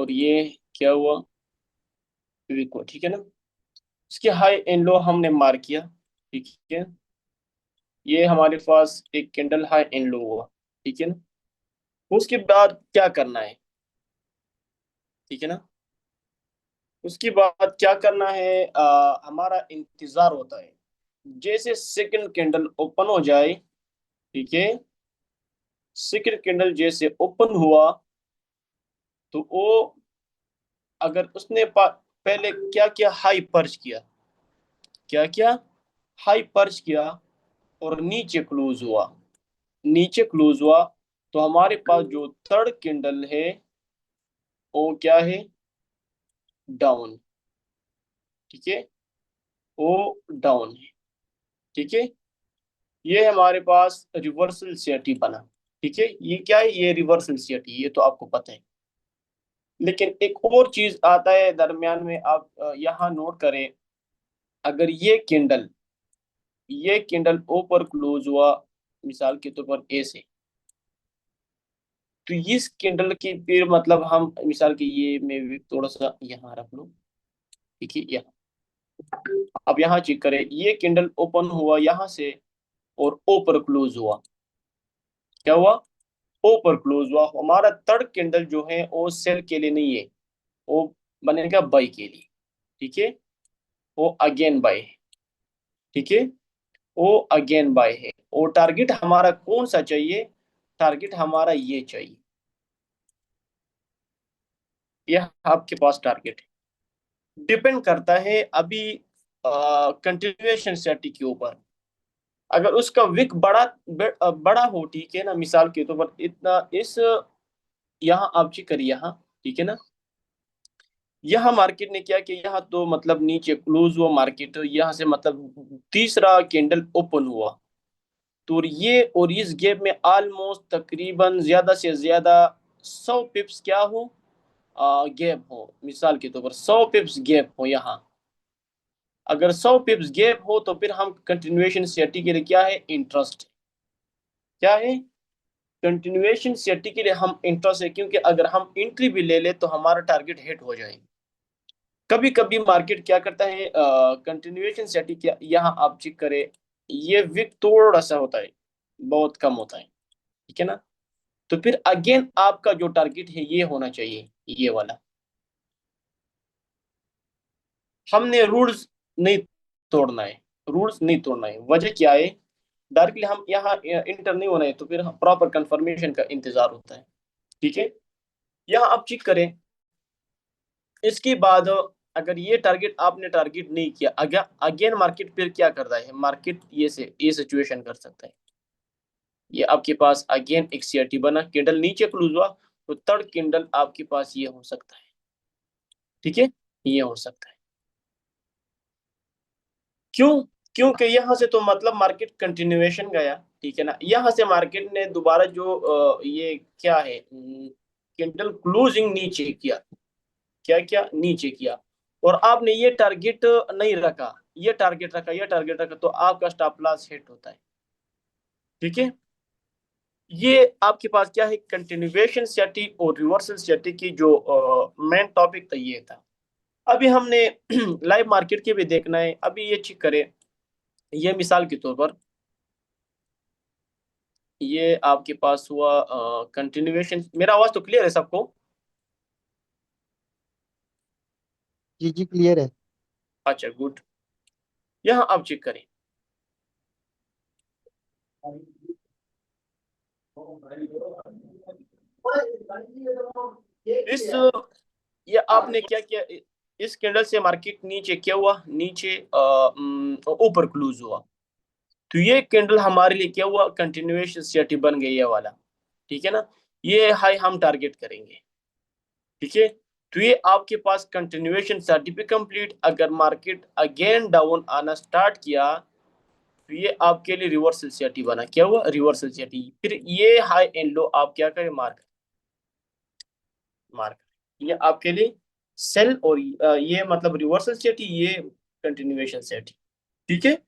और ये क्या हुआ, वीक हुआ, ठीक है ना। इसके हाई एंड लो हमने मार्क किया, ठीक है। ये हमारे पास एक कैंडल हाई एंड लो हुआ, ठीक है ना। उसके बाद क्या करना है, ठीक है ना। उसके बाद क्या करना है, हमारा इंतजार होता है, जैसे सेकंड कैंडल ओपन हो जाए, ठीक है। सेकंड कैंडल जैसे ओपन हुआ तो वो, अगर उसने पहले क्या किया, हाई पर्च किया, क्या किया, हाई पर्च किया, और नीचे क्लोज हुआ, नीचे क्लोज हुआ, तो हमारे पास जो थर्ड कैंडल है वो क्या है, डाउन, ठीक है। वो डाउन है, ठीक है। ये हमारे पास रिवर्सल सीआरटी बना, ठीक है। ये क्या है, ये रिवर्सल सीआरटी, ये तो आपको पता है। लेकिन एक और चीज आता है दरमियान में, आप यहाँ नोट करें। अगर ये कैंडल ऊपर क्लोज हुआ, मिसाल के तौर पर ए से, तो इस कैंडल की फिर मतलब हम मिसाल के, ये मैं भी थोड़ा सा यहाँ रख लूँ, ठीक है। यहाँ अब यहाँ चेक करें, ये कैंडल ओपन हुआ यहाँ से और ऊपर क्लोज हुआ, क्या हुआ, ऊपर क्लोज हुआ। हमारा थर्ड कैंडल जो है वो सेल के लिए नहीं है, वो बनेगा बाई के लिए, ठीक है। वो अगेन बाय है, ठीक है। वो अगेन बाय है, और टारगेट हमारा कौन सा चाहिए, टारगेट हमारा ये चाहिए, यह आपके पास टारगेट है। डिपेंड करता है अभी कंटिन्यूएशन स्ट्रेटजी के ऊपर। अगर उसका विक बड़ा हो, ठीक है ना, मिसाल के तौर पर इतना इस, यहाँ आप चेक करिए यहाँ, ठीक है ना। यहाँ मार्केट ने क्या किया, यहाँ तो मतलब नीचे क्लोज हुआ मार्केट, यहाँ से मतलब तीसरा कैंडल ओपन हुआ, तो ये और इस गैप में ऑलमोस्ट तकरीबन ज्यादा से ज्यादा 100 पिप्स क्या हो, गैप हो, मिसाल के तौर पर 100 पिप्स गैप हो यहाँ। अगर 100 पिप्स गैप हो तो फिर हम कंटिन्यूएशन सेटी के लिए क्या है, इंटरेस्ट, क्या है, कंटिन्यूएशन सेटी के लिए हम इंटरेस्ट है, क्योंकि अगर हम एंट्री भी ले ले तो हमारा टारगेट हिट हो जाएगा। कभी कभी मार्केट क्या करता है, कंटिन्यूएशन सेटी, क्या यहाँ आप चेक करें, ये विक थोड़ा सा होता है, बहुत कम होता है, ठीक है ना। तो फिर अगेन आपका जो टारगेट है ये होना चाहिए, ये वाला। हमने रूल्स नहीं तोड़ना है, रूल्स नहीं तोड़ना है। वजह क्या है, डायरेक्टली हम यहाँ इंटर नहीं होना है, तो फिर प्रॉपर कंफर्मेशन का इंतजार होता है, ठीक है। यहाँ आप चेक करें, इसके बाद अगर ये टारगेट आपने टारगेट नहीं किया, अगर अगेन मार्केट फिर क्या करता है, मार्केट ये सिचुएशन कर सकता है। ये आपके पास अगेन एक सीआरटी बना, कैंडल नीचे क्लोज हुआ, तो थर्ड कैंडल आपके पास ये हो सकता है, ठीक है। ये हो सकता है, क्यों, क्योंकि यहाँ से तो मतलब मार्केट कंटिन्यूएशन गया, ठीक है ना। यहाँ से मार्केट ने दोबारा जो ये क्या है, कैंडल क्लोजिंग नीचे किया, क्या किया, नीचे किया, और आपने ये टारगेट नहीं रखा, ये टारगेट रखा, ये टारगेट रखा, तो आपका स्टॉप लॉस हिट होता है, ठीक है। ये आपके पास क्या है, कंटिन्यूएशन सेटी और रिवर्सल सेटी की जो मेन टॉपिक था ये था। अभी हमने लाइव मार्केट के भी देखना है। अभी ये चेक करें, ये मिसाल के तौर पर, ये आपके पास हुआ कंटिन्यूएशन। मेरा आवाज तो क्लियर है सबको? जी जी, क्लियर है। अच्छा, गुड। यहाँ आप चेक करें, इस, ये आपने क्या किया, इस कैंडल से मार्केट नीचे क्या हुआ, नीचे ऊपर क्लोज हुआ, तो ये कैंडल हमारे लिए क्या हुआ, कंटिन्यूएशन स्ट्रेटजी बन गई ये वाला, ठीक है ना। ये हाई हम टारगेट करेंगे, ठीक है। तो ये आपके पास कंटिन्यूएशन स्ट्रेटजी कंप्लीट। अगर मार्केट अगेन डाउन आना स्टार्ट किया, तो ये आपके लिए रिवर्सल स्ट्रेटजी बना, क्या हुआ, रिवर्सल स्ट्रेटजी। फिर ये हाई एंड लो आप क्या करें, मार्क, मार्क, ये आपके लिए सेल, और ये मतलब रिवर्सल स्ट्रेटजी, ये कंटिन्यूएशन स्ट्रेटजी, ठीक है।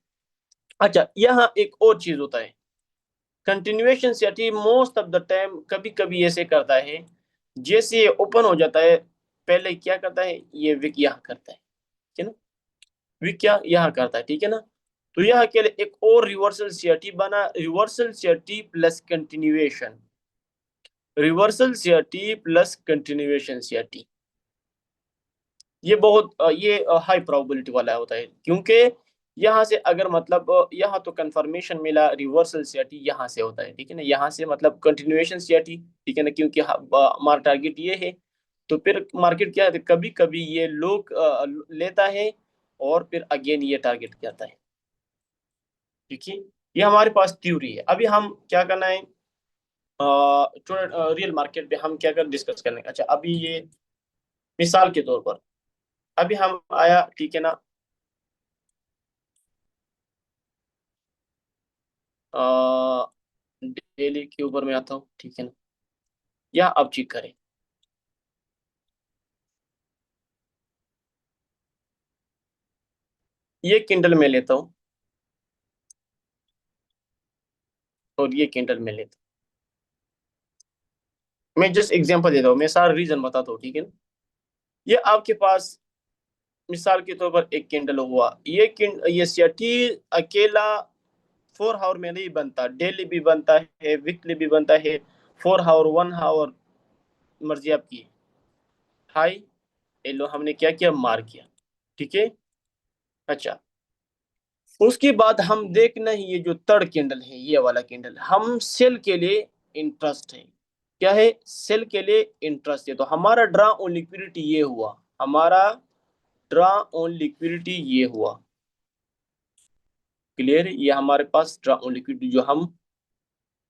अच्छा, यहाँ एक और चीज होता है, continuation strategy most of the time कभी कभी ऐसे करता है, जैसे ये ओपन हो जाता है, पहले क्या करता है, ये विक यहाँ करता है, ठीक है ना, विक क्या यहाँ करता है, ठीक है ना। तो यहाँ के लिए एक और रिवर्सल सीआरटी बना, reversal CRT plus continuation, reversal CRT plus continuation CRT. ये बहुत ये हाई प्रोबेबिलिटी वाला होता है, क्योंकि यहाँ से अगर मतलब यहाँ तो कंफर्मेशन मिला, रिवर्सल सीआरटी यहाँ से होता है, ठीक है ना, यहाँ से मतलब कंटिन्यूएशन सीआरटी, ठीक है ना, क्योंकि हमारा टारगेट ये है। तो फिर मार्केट क्या है, कभी कभी ये लोग लेता है और फिर अगेन ये टारगेट करता है, ठीक है। ये हमारे पास थ्योरी है। अभी हम क्या करना है, रियल मार्केट पे हम क्या कर डिस्कस करने का। अच्छा, अभी ये मिसाल के तौर पर, अभी हम आया, ठीक है ना, डेली के ऊपर में आता हूँ, ठीक है ना, या अब चेक करें, ये किंडल में लेता हूँ और ये किंडल में लेता हूँ। मैं जस्ट एग्जांपल देता हूँ, मैं सारा रीजन बताता हूँ, ठीक है ना। ये आपके पास मिसाल के तौर पर एक किंडल हुआ, ये सेठी अकेला 4 आवर में नहीं बनता, डेली भी बनता है, वीकली भी बनता है, 4 आवर, 1 आवर, मर्जी आपकी। हाई एलो हमने क्या किया, मार किया, ठीक है। अच्छा, उसके बाद हम देखना है ये जो थर्ड कैंडल है, ये वाला कैंडल, हम सेल के लिए इंटरेस्ट है, क्या है, सेल के लिए इंटरेस्ट है। तो हमारा ड्रा ऑन लिक्विडिटी ये हुआ, हमारा ड्रा ऑन लिक्विडिटी ये हुआ, क्लियर। ये हमारे पास ड्रा ऑन लिक्विडिटी जो हम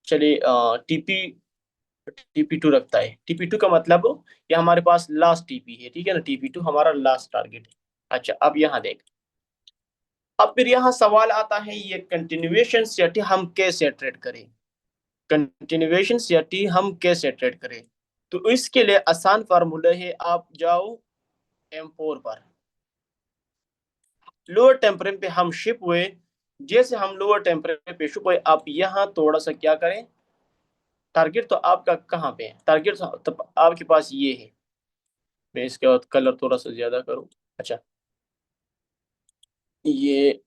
चले टीपी टीपी टू रखता है, टीपी टू का मतलब ये हमारे पास लास्ट टीपी है, ठीक है ना, टीपी टू हमारा लास्ट टारगेट है। अच्छा, अब यहाँ देख, अब फिर यहाँ सवाल आता है, ये कंटिन्यूएशन सेट हम कैसे ट्रेड करें, कंटिन्यूएशन सीआरटी हम कैसे ट्रेड करें। तो इसके लिए आसान फार्मूला है, आप जाओ M4 पर, लोअर टेम्परेचर पे हम शिप हुए, जैसे हम लोअर टेम्परेचर पे शिप हुए, आप यहाँ थोड़ा सा क्या करें, टारगेट तो आपका कहाँ पे है, टारगेट तो आपके पास ये है। मैं इसके बाद कलर थोड़ा सा ज्यादा करूँ। अच्छा, ये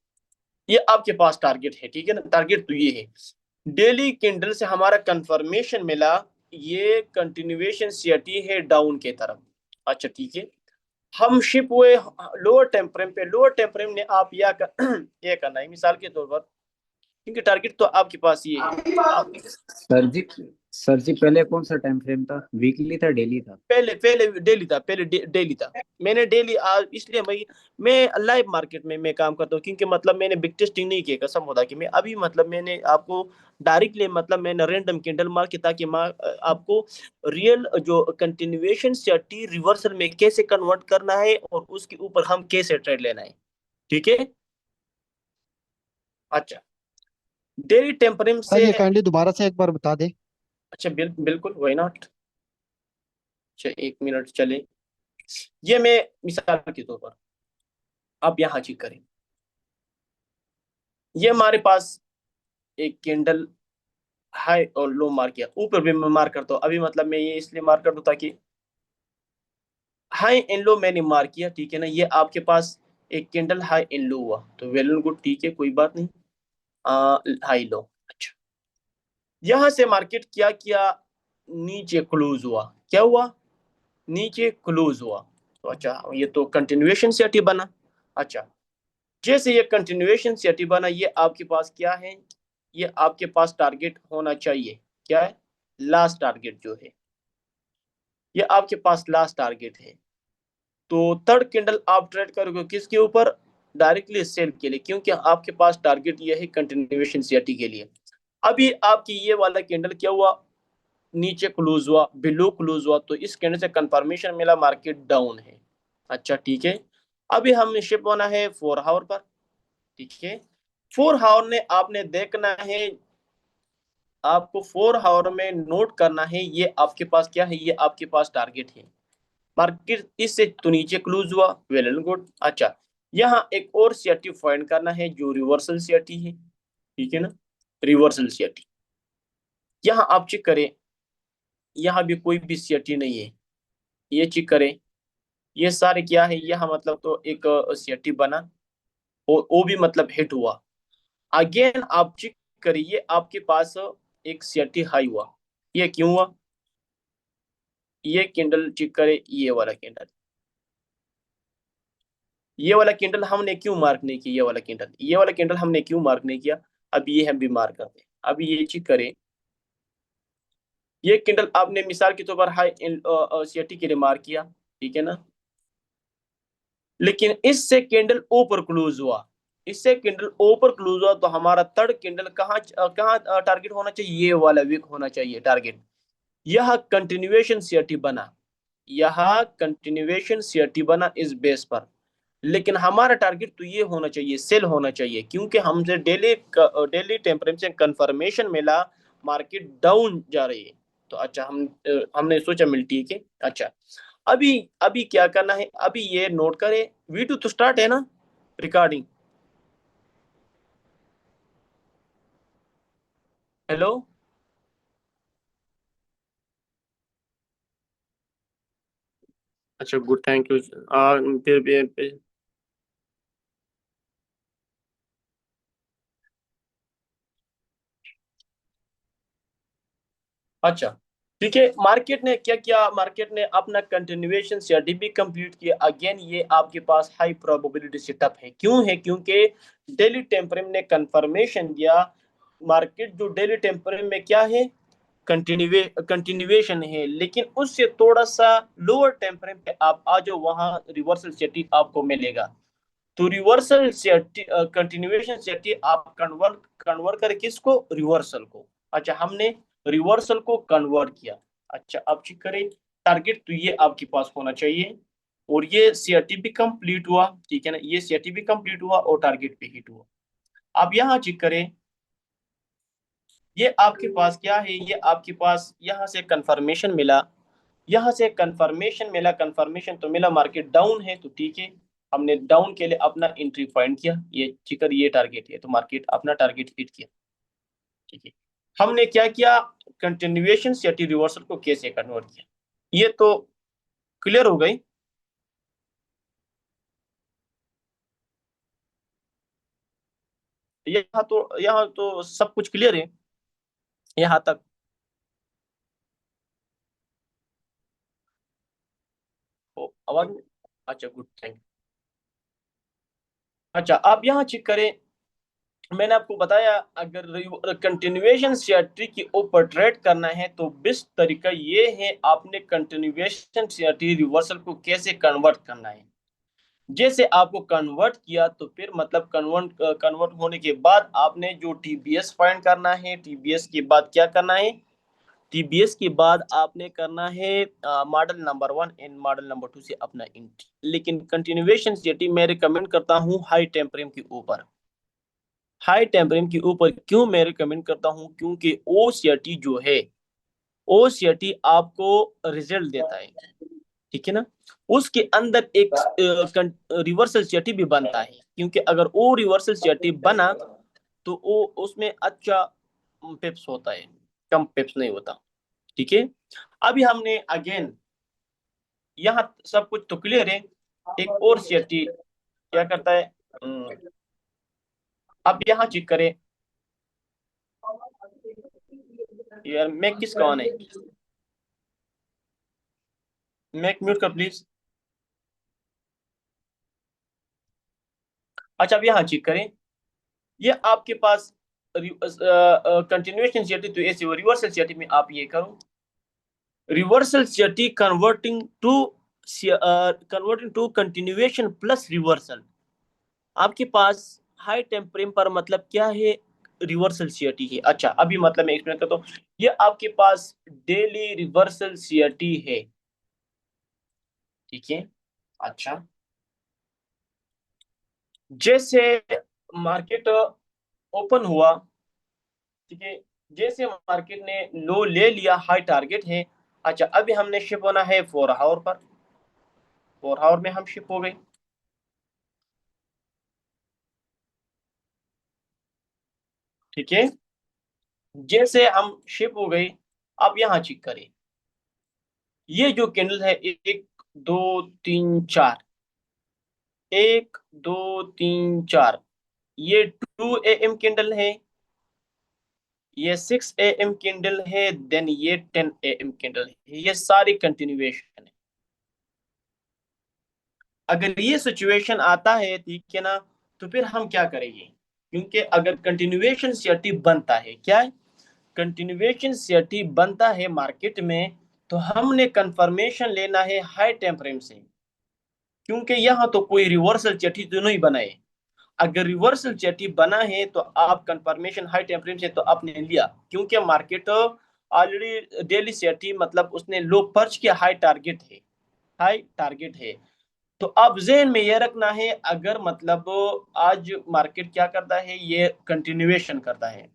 ये आपके पास टारगेट है, ठीक है ना, टारगेट तो ये है। डेली कैंडल से हमारा कंफर्मेशन मिला, ये कंटिन्यूएशन सीआरटी है डाउन के तरफ। अच्छा, ठीक है, हम शिप हुए लोअर टेम्परेम पे, लोअर टेम्परेम ने आप ये करना है मिसाल के तौर पर, क्योंकि टारगेट तो आपके पास ये है। आप सर जी, सर जी पहले कौन सा टाइम फ्रेम था, वीकली था डेली था? पहले पहले डेली था, पहले डेली था। मैंने डेली आज इसलिए भाई, मैं लाइव मार्केट में मैं काम करता हूँ, क्योंकि मतलब मैंने बिग टेस्टिंग नहीं किया, कसम होता कि मैं अभी मतलब मैंने आपको डायरेक्टली मतलब मैंने रैंडम कैंडल मार के, ताकि आपको रियल जो कंटिन्यूएशन सेटी रिवर्सल में कैसे कन्वर्ट करना है और उसके ऊपर हम कैसे ट्रेड लेना है, ठीक है। अच्छा, डेली टेम्परेम सर से, ये काइंडली दोबारा से एक बार बता दे। अच्छा बिल्कुल, वाई नॉट। अच्छा, 1 मिनट चले, ये मैं मिसाल के तौर पर, आप यहाँ चेक करें, ये हमारे पास एक कैंडल हाई और लो मार किया, ऊपर भी मैं मार करता हूँ अभी, मतलब मैं ये इसलिए मार कर दूं ताकि हाई एंड लो मैंने मार किया, ठीक है ना। ये आपके पास एक कैंडल हाई एंड लो हुआ, तो वेल एंड गुड, ठीक है, कोई बात नहीं। हाई लो, अच्छा, यहां से मार्केट क्या किया, नीचे क्लोज हुआ, क्या हुआ, नीचे क्लोज हुआ। तो अच्छा, ये तो कंटिन्यूएशन सेट बना। अच्छा, जैसे ये कंटिन्यूएशन सेट बना, ये आपके पास क्या है, ये आपके पास टारगेट होना चाहिए, क्या है, लास्ट टारगेट जो है, ये आपके पास लास्ट टारगेट है। तो थर्ड कैंडल आप ट्रेड करोगे किसके ऊपर, डायरेक्टली सेल के लिए, क्योंकि आपके पास टारगेट ये है कंटिन्यूएशन सीआरटी के लिए। अभी आपकी ये वाला कैंडल क्या हुआ, नीचे क्लोज हुआ, बिलो क्लोज हुआ, तो इस कैंडल से कंफर्मेशन मिला मार्केट डाउन है। अच्छा, ठीक है, अभी हमें शिप होना है 4 आवर पर, ठीक है। 4 आवर ने आपने देखना है, आपको 4 आवर में नोट करना है, ये आपके पास क्या है, ये आपके पास टारगेट है। मार्केट इससे तो नीचे क्लोज हुआ, वेल एंड गुड। अच्छा, यहाँ एक और सीआरटी फाइंड करना है जो रिवर्सल सीआरटी है, ठीक है ना, रिवर्सल सीआरटी। यहाँ आप चेक करें, यहाँ भी कोई भी सीआरटी नहीं है, ये चेक करें, ये सारे क्या है, यह मतलब तो एक सीआरटी बना और वो भी मतलब हिट हुआ। अगेन आप चेक करिए, आपके पास एक सीआरटी हाई हुआ। ये क्यों हुआ? ये कैंडल चेक करे, ये वाला कैंडल, ये वाला कैंडल हमने क्यों मार्क नहीं किया? ये वाला कैंडल हमने क्यों मार्क नहीं किया? अब ये हम भी मार्क करते हैं। अब ये चेक करें, ये कैंडल आपने मिसाल के तौर पर हाई सीआरटी के लिए मार्क किया, ठीक है ना? लेकिन इससे कैंडल ऊपर क्लोज हुआ, इससे कैंडल ऊपर क्लोज हुआ, तो हमारा थर्ड कैंडल कहाँ कहाँ टारगेट होना चाहिए? ये वाला वीक होना चाहिए टारगेट। यह कंटिन्यूएशन सीआरटी बना, यह कंटिन्यूएशन सीआरटी बना इस बेस पर। लेकिन हमारा टारगेट तो ये होना चाहिए, सेल होना चाहिए, क्योंकि हमसे डेली डेली टेम्परेचर कंफर्मेशन मिला, मार्केट डाउन जा रही है। तो अच्छा, हमने सोचा मिल ठीक है। अच्छा, अभी अभी क्या करना है, अभी ये नोट करें, V2 तो स्टार्ट है ना रिकॉर्डिंग? हेलो? अच्छा गुड, थैंक यू। फिर अच्छा, ठीक है। मार्केट ने क्या किया? मार्केट ने अपना कंटिन्यूएशन स्टडी भी कंप्लीट किया। अगेन ये आपके पास हाई प्रोबेबिलिटी सेटअप है। क्यों है? क्योंकि डेली टेम्परम ने कंफर्मेशन दिया। मार्केट जो डेली टेम्परम में क्या है, कंटिन्यूएशन है, लेकिन उससे थोड़ा सा लोअर टेम्परम पे आप आ जाओ, वहां रिवर्सल सेटिंग आपको मिलेगा। तो रिवर्सल कंटिन्यूएशन सेटिंग आप कन्वर्ट कन्वर्ट कर किसको? रिवर्सल को। अच्छा, हमने रिवर्सल को कन्वर्ट किया। अच्छा, अब चेक करें, टारगेट तो ये आपके पास होना चाहिए, और ये सीआरटी भी कंप्लीट हुआ, ठीक है ना? ये सीआरटी भी कंप्लीट हुआ और टारगेट पे हिट हुआ। अब यहाँ चेक करें, ये आपके पास क्या है, ये आपके पास यहाँ से कंफर्मेशन मिला, यहाँ से कंफर्मेशन मिला, कंफर्मेशन तो मिला, मार्केट डाउन है तो ठीक है। हमने डाउन के लिए अपना एंट्री पॉइंट किया, ये चिकर, ये टारगेट है, तो मार्केट अपना टारगेट हिट किया, ठीक है। हमने क्या किया? कंटिन्यूएशन सेटी रिवर्सल को कैसे कन्वर्ट किया, ये तो क्लियर हो गई। यहाँ तो सब कुछ क्लियर है यहाँ तक। आवाज में? अच्छा गुड, थैंक। अच्छा, आप यहाँ चेक करें, मैंने आपको बताया, अगर कंटिन्यूएशन सीआरटी के ऊपर ट्रेड करना है तो बेस्ट तरीका ये है, आपने कंटिन्यूएशन सीआरटी रिवर्सल को कैसे कन्वर्ट करना है। जैसे आपको कन्वर्ट किया, तो फिर मतलब कन्वर्ट कन्वर्ट होने के बाद आपने जो टीबीएस फाइंड करना है, टीबीएस के बाद क्या करना है? टीबीएस के बाद आपने करना है model number 1 and model number 2 से अपना एंट्री। लेकिन कंटिन्यूएशन सीआरटी मैं रिकमेंड करता हूँ हाई टेम्परेचर के ऊपर। हाई टेम्परेचर के ऊपर क्यों मैं रिकमेंड करता हूँ? क्योंकि ओसीआरटी जो है, ओसीआरटी आपको रिजल्ट देता है, ठीक है ना? उसके अंदर एक रिवर्सल सीआरटी भी बनता है, क्योंकि अगर वो रिवर्सल सीआरटी बना तो वो उसमें अच्छा पिप्स होता है, कम पिप्स नहीं होता, ठीक है। अभी हमने अगेन, यहाँ सब कुछ तो क्लियर है। एक और सीआरटी क्या करता है, अब यहाँ चेक करें, यार मैं किस कौन है, मैक म्यूट कर प्लीज। अच्छा, अब यहाँ चेक करें, ये आपके पास कंटिन्यूएशन सीआरटी, तो ऐसे रिवर्सल सीआरटी में आप ये करो, reversal CRT converting to continuation plus reversal. आपके पास हाई टेम्परेचर पर मतलब क्या है? रिवर्सल सीआरटी है। अच्छा, अभी मतलब मैं एक्सप्लेन करता हूँ, ये आपके पास डेली रिवर्सल सीआरटी है, ठीक है। अच्छा, जैसे मार्केट ओपन हुआ, ठीक है, जैसे मार्केट ने लो ले लिया, हाई टारगेट है। अच्छा, अभी हमने शिप होना है 4 आवर पर, 4 आवर में हम शिप हो गए, ठीक है। जैसे हम शिप हो गए, अब यहाँ चेक करें, ये जो कैंडल है एक दो तीन चार, एक दो तीन चार, ये 2 AM कैंडल है, ये 6 AM कैंडल है, देन ये 10 AM कैंडल है, ये सारी कंटिन्यूएशन है। अगर ये सिचुएशन आता है, ठीक है ना, तो फिर हम क्या करेंगे? क्योंकि अगर कंटिन्यूएशन सीआरटी बनता है, क्या है, कंटिन्यूएशन सीआरटी बनता है मार्केट में, तो हमने कंफर्मेशन लेना है हाई टाइम फ्रेम से, क्योंकि यहाँ तो कोई रिवर्सल सीआरटी तो नहीं बना है। अगर रिवर्सल सीआरटी बना है तो आप कंफर्मेशन हाई टाइम फ्रेम से तो आपने लिया, क्योंकि मार्केट ऑलरेडी डेली सीआरटी मतलब उसने लो पर्च किया, हाई टारगेट है, हाई टारगेट है। तो अब जहन में ये रखना है, अगर मतलब आज मार्केट क्या करता है, ये कंटिन्यूएशन करता है,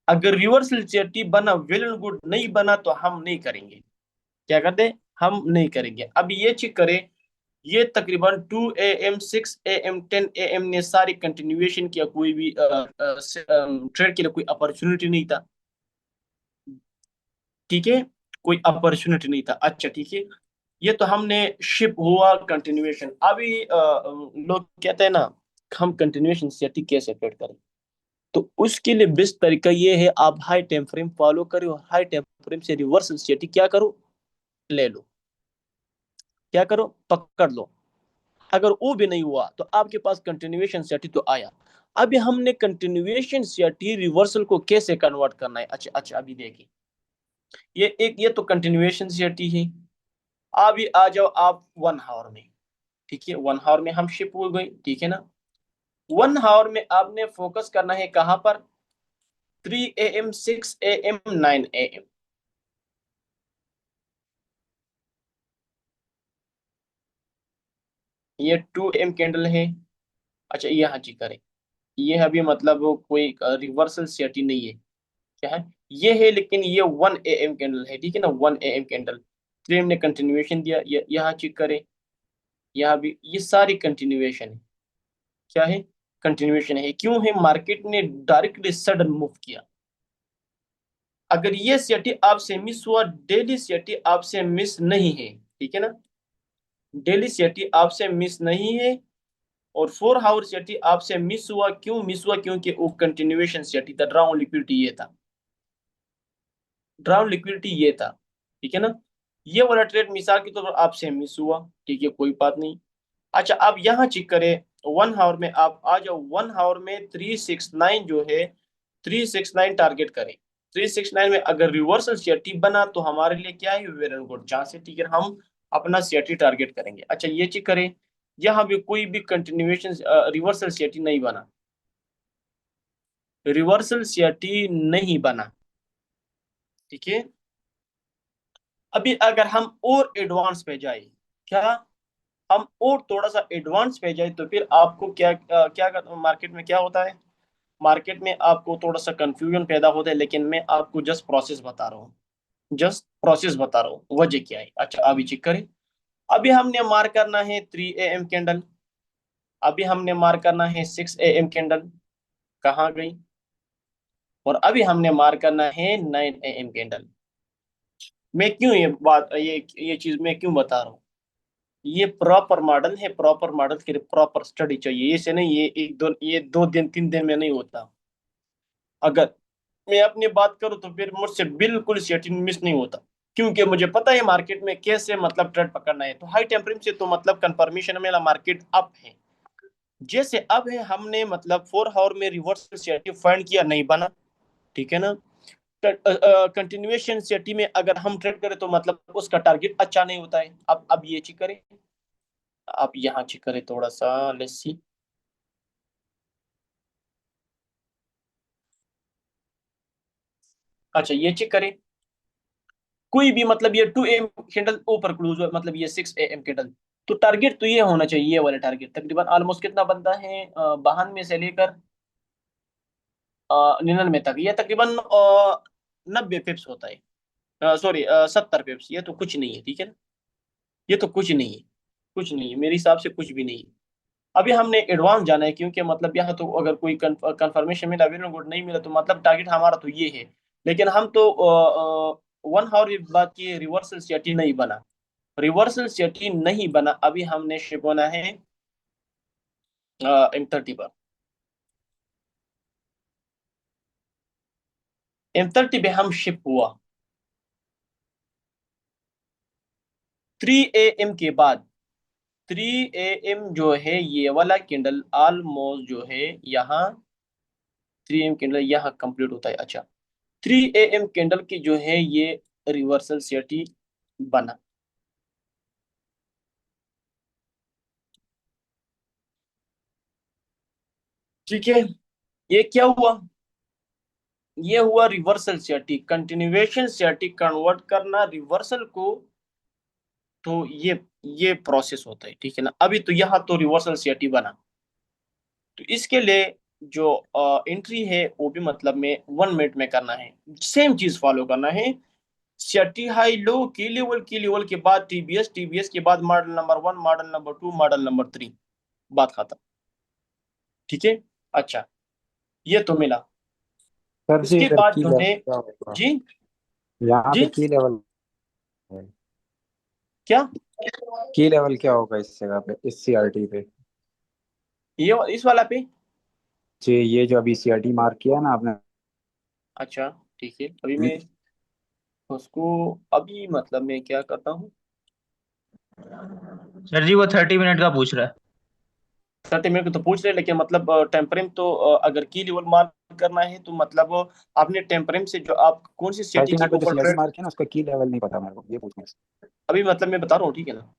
अगर रिवर्सल सीआरटी बना वेल एंड गुड, नहीं बना तो हम नहीं करेंगे। क्या करते, हम नहीं करेंगे। अब ये चेक करें, ये तकरीबन 2 AM 6 AM 10 AM ने सारी कंटिन्यूएशन किया, कोई भी ट्रेड के लिए कोई अपॉर्चुनिटी नहीं था, ठीक है, कोई अपॉर्चुनिटी नहीं था। अच्छा ठीक है, ये तो हमने शिप हुआ कंटिन्यूएशन। अभी लोग कहते हैं ना, हम कंटिन्यूएशन सेटी कैसे ट्रेड करें, तो उसके लिए बेस्ट तरीका ये है, आप हाई टाइम फ्रेम फॉलो करो और हाई टाइम फ्रेम से रिवर्सल सेटी क्या करो, ले लो, क्या करो, पकड़ लो। अगर वो भी नहीं हुआ तो आपके पास कंटिन्यूएशन सेटी तो आया। अभी हमने कंटिन्यूएशन सेटी रिवर्सल को कैसे कन्वर्ट करना है, अच्छा अच्छा अभी देखिए, ये तो कंटिन्यूएशन सेटी है। अभी आ जाओ आप 1 आवर में, ठीक है, 1 आवर में हम शिप हो गई, ठीक है ना। 1 आवर में आपने फोकस करना है कहां पर, 3 AM 6 AM 9 AM। ये 2 AM कैंडल है। अच्छा ये हाँ जी करें, ये अभी मतलब कोई रिवर्सल सेटी नहीं है, क्या है, ये है, लेकिन ये 1 AM कैंडल है, ठीक है ना, 1 AM कैंडल। 3 ने कंटिन्यूएशन दिया, ये यहाँ चेक करें, यहाँ भी ये सारी कंटिन्यूएशन है, क्या है, कंटिन्यूएशन है। क्यों है, मार्केट ने डायरेक्टली सडन मूव किया। अगर ये सेटी आपसे मिस हुआ, डेली सेटी आपसे मिस नहीं है, ठीक है ना, डेली सेटी आपसे मिस नहीं है, और 4 आवर सेटी आपसे मिस हुआ, क्यों मिस हुआ, क्योंकि वो कंटिन्यूएशन सेटी था, ड्राउन लिक्विडिटी ये था, ड्राउन लिक्विडिटी ये था, ठीक है ना। ये वाला ट्रेड मिसाल के तौर पर आपसे मिस हुआ, ठीक है, कोई बात नहीं। अच्छा अब यहाँ चेक करें, 1 आवर में आप आ जाओ, 1 आवर में 369 जो है, 369 टारगेट करें। 369 में अगर रिवर्सल सीआरटी बना तो हमारे लिए क्या है, वेरी गुड चांस है, ठीक है, हम अपना सीआरटी टारगेट करेंगे। अच्छा ये चेक करें, यहाँ भी कोई भी कंटिन्यूएशन रिवर्सल सीआरटी नहीं बना, रिवर्सल सीआरटी नहीं बना, ठीक है। अभी अगर हम और एडवांस पे जाए, क्या, हम और थोड़ा सा एडवांस पे जाए, तो फिर आपको क्या मार्केट में क्या होता है, मार्केट में आपको थोड़ा सा कंफ्यूजन पैदा होता है, लेकिन मैं आपको जस्ट प्रोसेस बता रहा हूँ, जस्ट प्रोसेस बता रहा हूँ, वजह क्या है। अच्छा अभी चेक करें, अभी हमने मार्क करना है 3 AM कैंडल, अभी हमने मार्क करना है 6 AM कैंडल, कहाँ गई, और अभी हमने मार्क करना है 9 AM कैंडल। मैं क्यों ये बात, ये चीज मैं क्यों बता रहा हूँ, ये प्रॉपर मॉडल है, प्रॉपर मॉडल के लिए प्रॉपर स्टडी चाहिए, इसे नहीं ये एक दो, ये 2 दिन 3 दिन में नहीं होता। अगर मैं अपनी बात करूं तो फिर मुझसे बिल्कुल सेटिंग मिस नहीं होता, क्योंकि मुझे पता है मार्केट में कैसे मतलब ट्रेड पकड़ना है। तो हाई टाइम फ्रेम से तो मतलब कंफर्मेशन मेरा मार्केट अप है, जैसे अब है, हमने मतलब 4 आवर में रिवर्स सेटिंग फाइंड किया, नहीं बना, ठीक है ना। कंटिन्यूएशन सेटिंग में अगर हम ट्रेड करें तो मतलब उसका टारगेट अच्छा नहीं होता है। अब ये चेक करें, आप यहाँ चेक करें थोड़ा सा, लेट्स सी। अच्छा ये चेक करें, कोई भी मतलब ये 2 AM कैंडल ऊपर क्लोज हुआ, मतलब ये 6 AM कैंडल, तो टारगेट तो ये होना चाहिए, ये वाला टारगेट तकरीबन ऑलमोस्ट कितना बनता है, 92 से लेकर 99 तक, ये तकरीबन 90 पिप्स होता है, सॉरी 70 पिप्स, ये तो कुछ नहीं है, ठीक है ना, ये तो कुछ नहीं है, कुछ नहीं है मेरे हिसाब से, कुछ भी नहीं है। अभी हमने एडवांस जाना है, क्योंकि मतलब यहाँ तो अगर कोई कंफर्मेशन मिला, वेरी गुड, नहीं मिला तो मतलब टारगेट हमारा तो ये है। लेकिन हम तो 1 आवर की बात की, रिवर्सल सेटी नहीं बना, रिवर्सल सीआरटी नहीं बना, अभी हमने शिप होना है M30 पर। M30 पे हम शिप हुआ 3 AM के बाद। 3 AM जो है ये वाला कैंडल ऑलमोस्ट जो है यहाँ 3 AM कैंडल यहाँ कंप्लीट होता है। अच्छा, 3 AM कैंडल की जो है ये रिवर्सल सीआरटी बना। ठीक है, ये क्या हुआ? ये हुआ reversal CRT, continuation CRT convert करना रिवर्सल को, तो ये प्रोसेस होता है। ठीक है ना, अभी तो यहाँ तो रिवर्सल सीआरटी बना, तो इसके लिए जो एंट्री है वो भी मतलब में 1 मिनट में करना है, सेम चीज फॉलो करना है। सीआरटी हाई लो, की लेवल के बाद टीबीएस, टीबीएस के बाद model number 1, model number 2, model number 3, बात खत्म। ठीक है, अच्छा, ये तो मिला। सर जी इसके इधर बाद की जो लेवल है, क्या होगा? जी यहाँ पे जी, की लेवल है। क्या? की लेवल क्या होगा इस जगह पे, इस सीआरटी पे? ये इस वाला पे? जी ये जो अभी सीआरटी मार्क किया ना आपने। अच्छा, ठीक है, अभी मैं उसको, अभी मतलब मैं क्या करता हूँ, सर जी वो 30 मिनट का पूछ रहा है। 30 मिनट को तो पूछ रहे, लेकिन मतलब टेम्परेम तो अगर की लेवल मार्क करना है तो मतलब आपने टेम्परेम से जो आप कौन सी सिटी 30 के मिनट पे जो ऊपर सीआरटी ट्रेड, मार्क है ना उसका की लेवल नहीं पता मेरे को, ये पूछना है। अभी मतलब मैं बता रहा हूँ, ठीक है ना।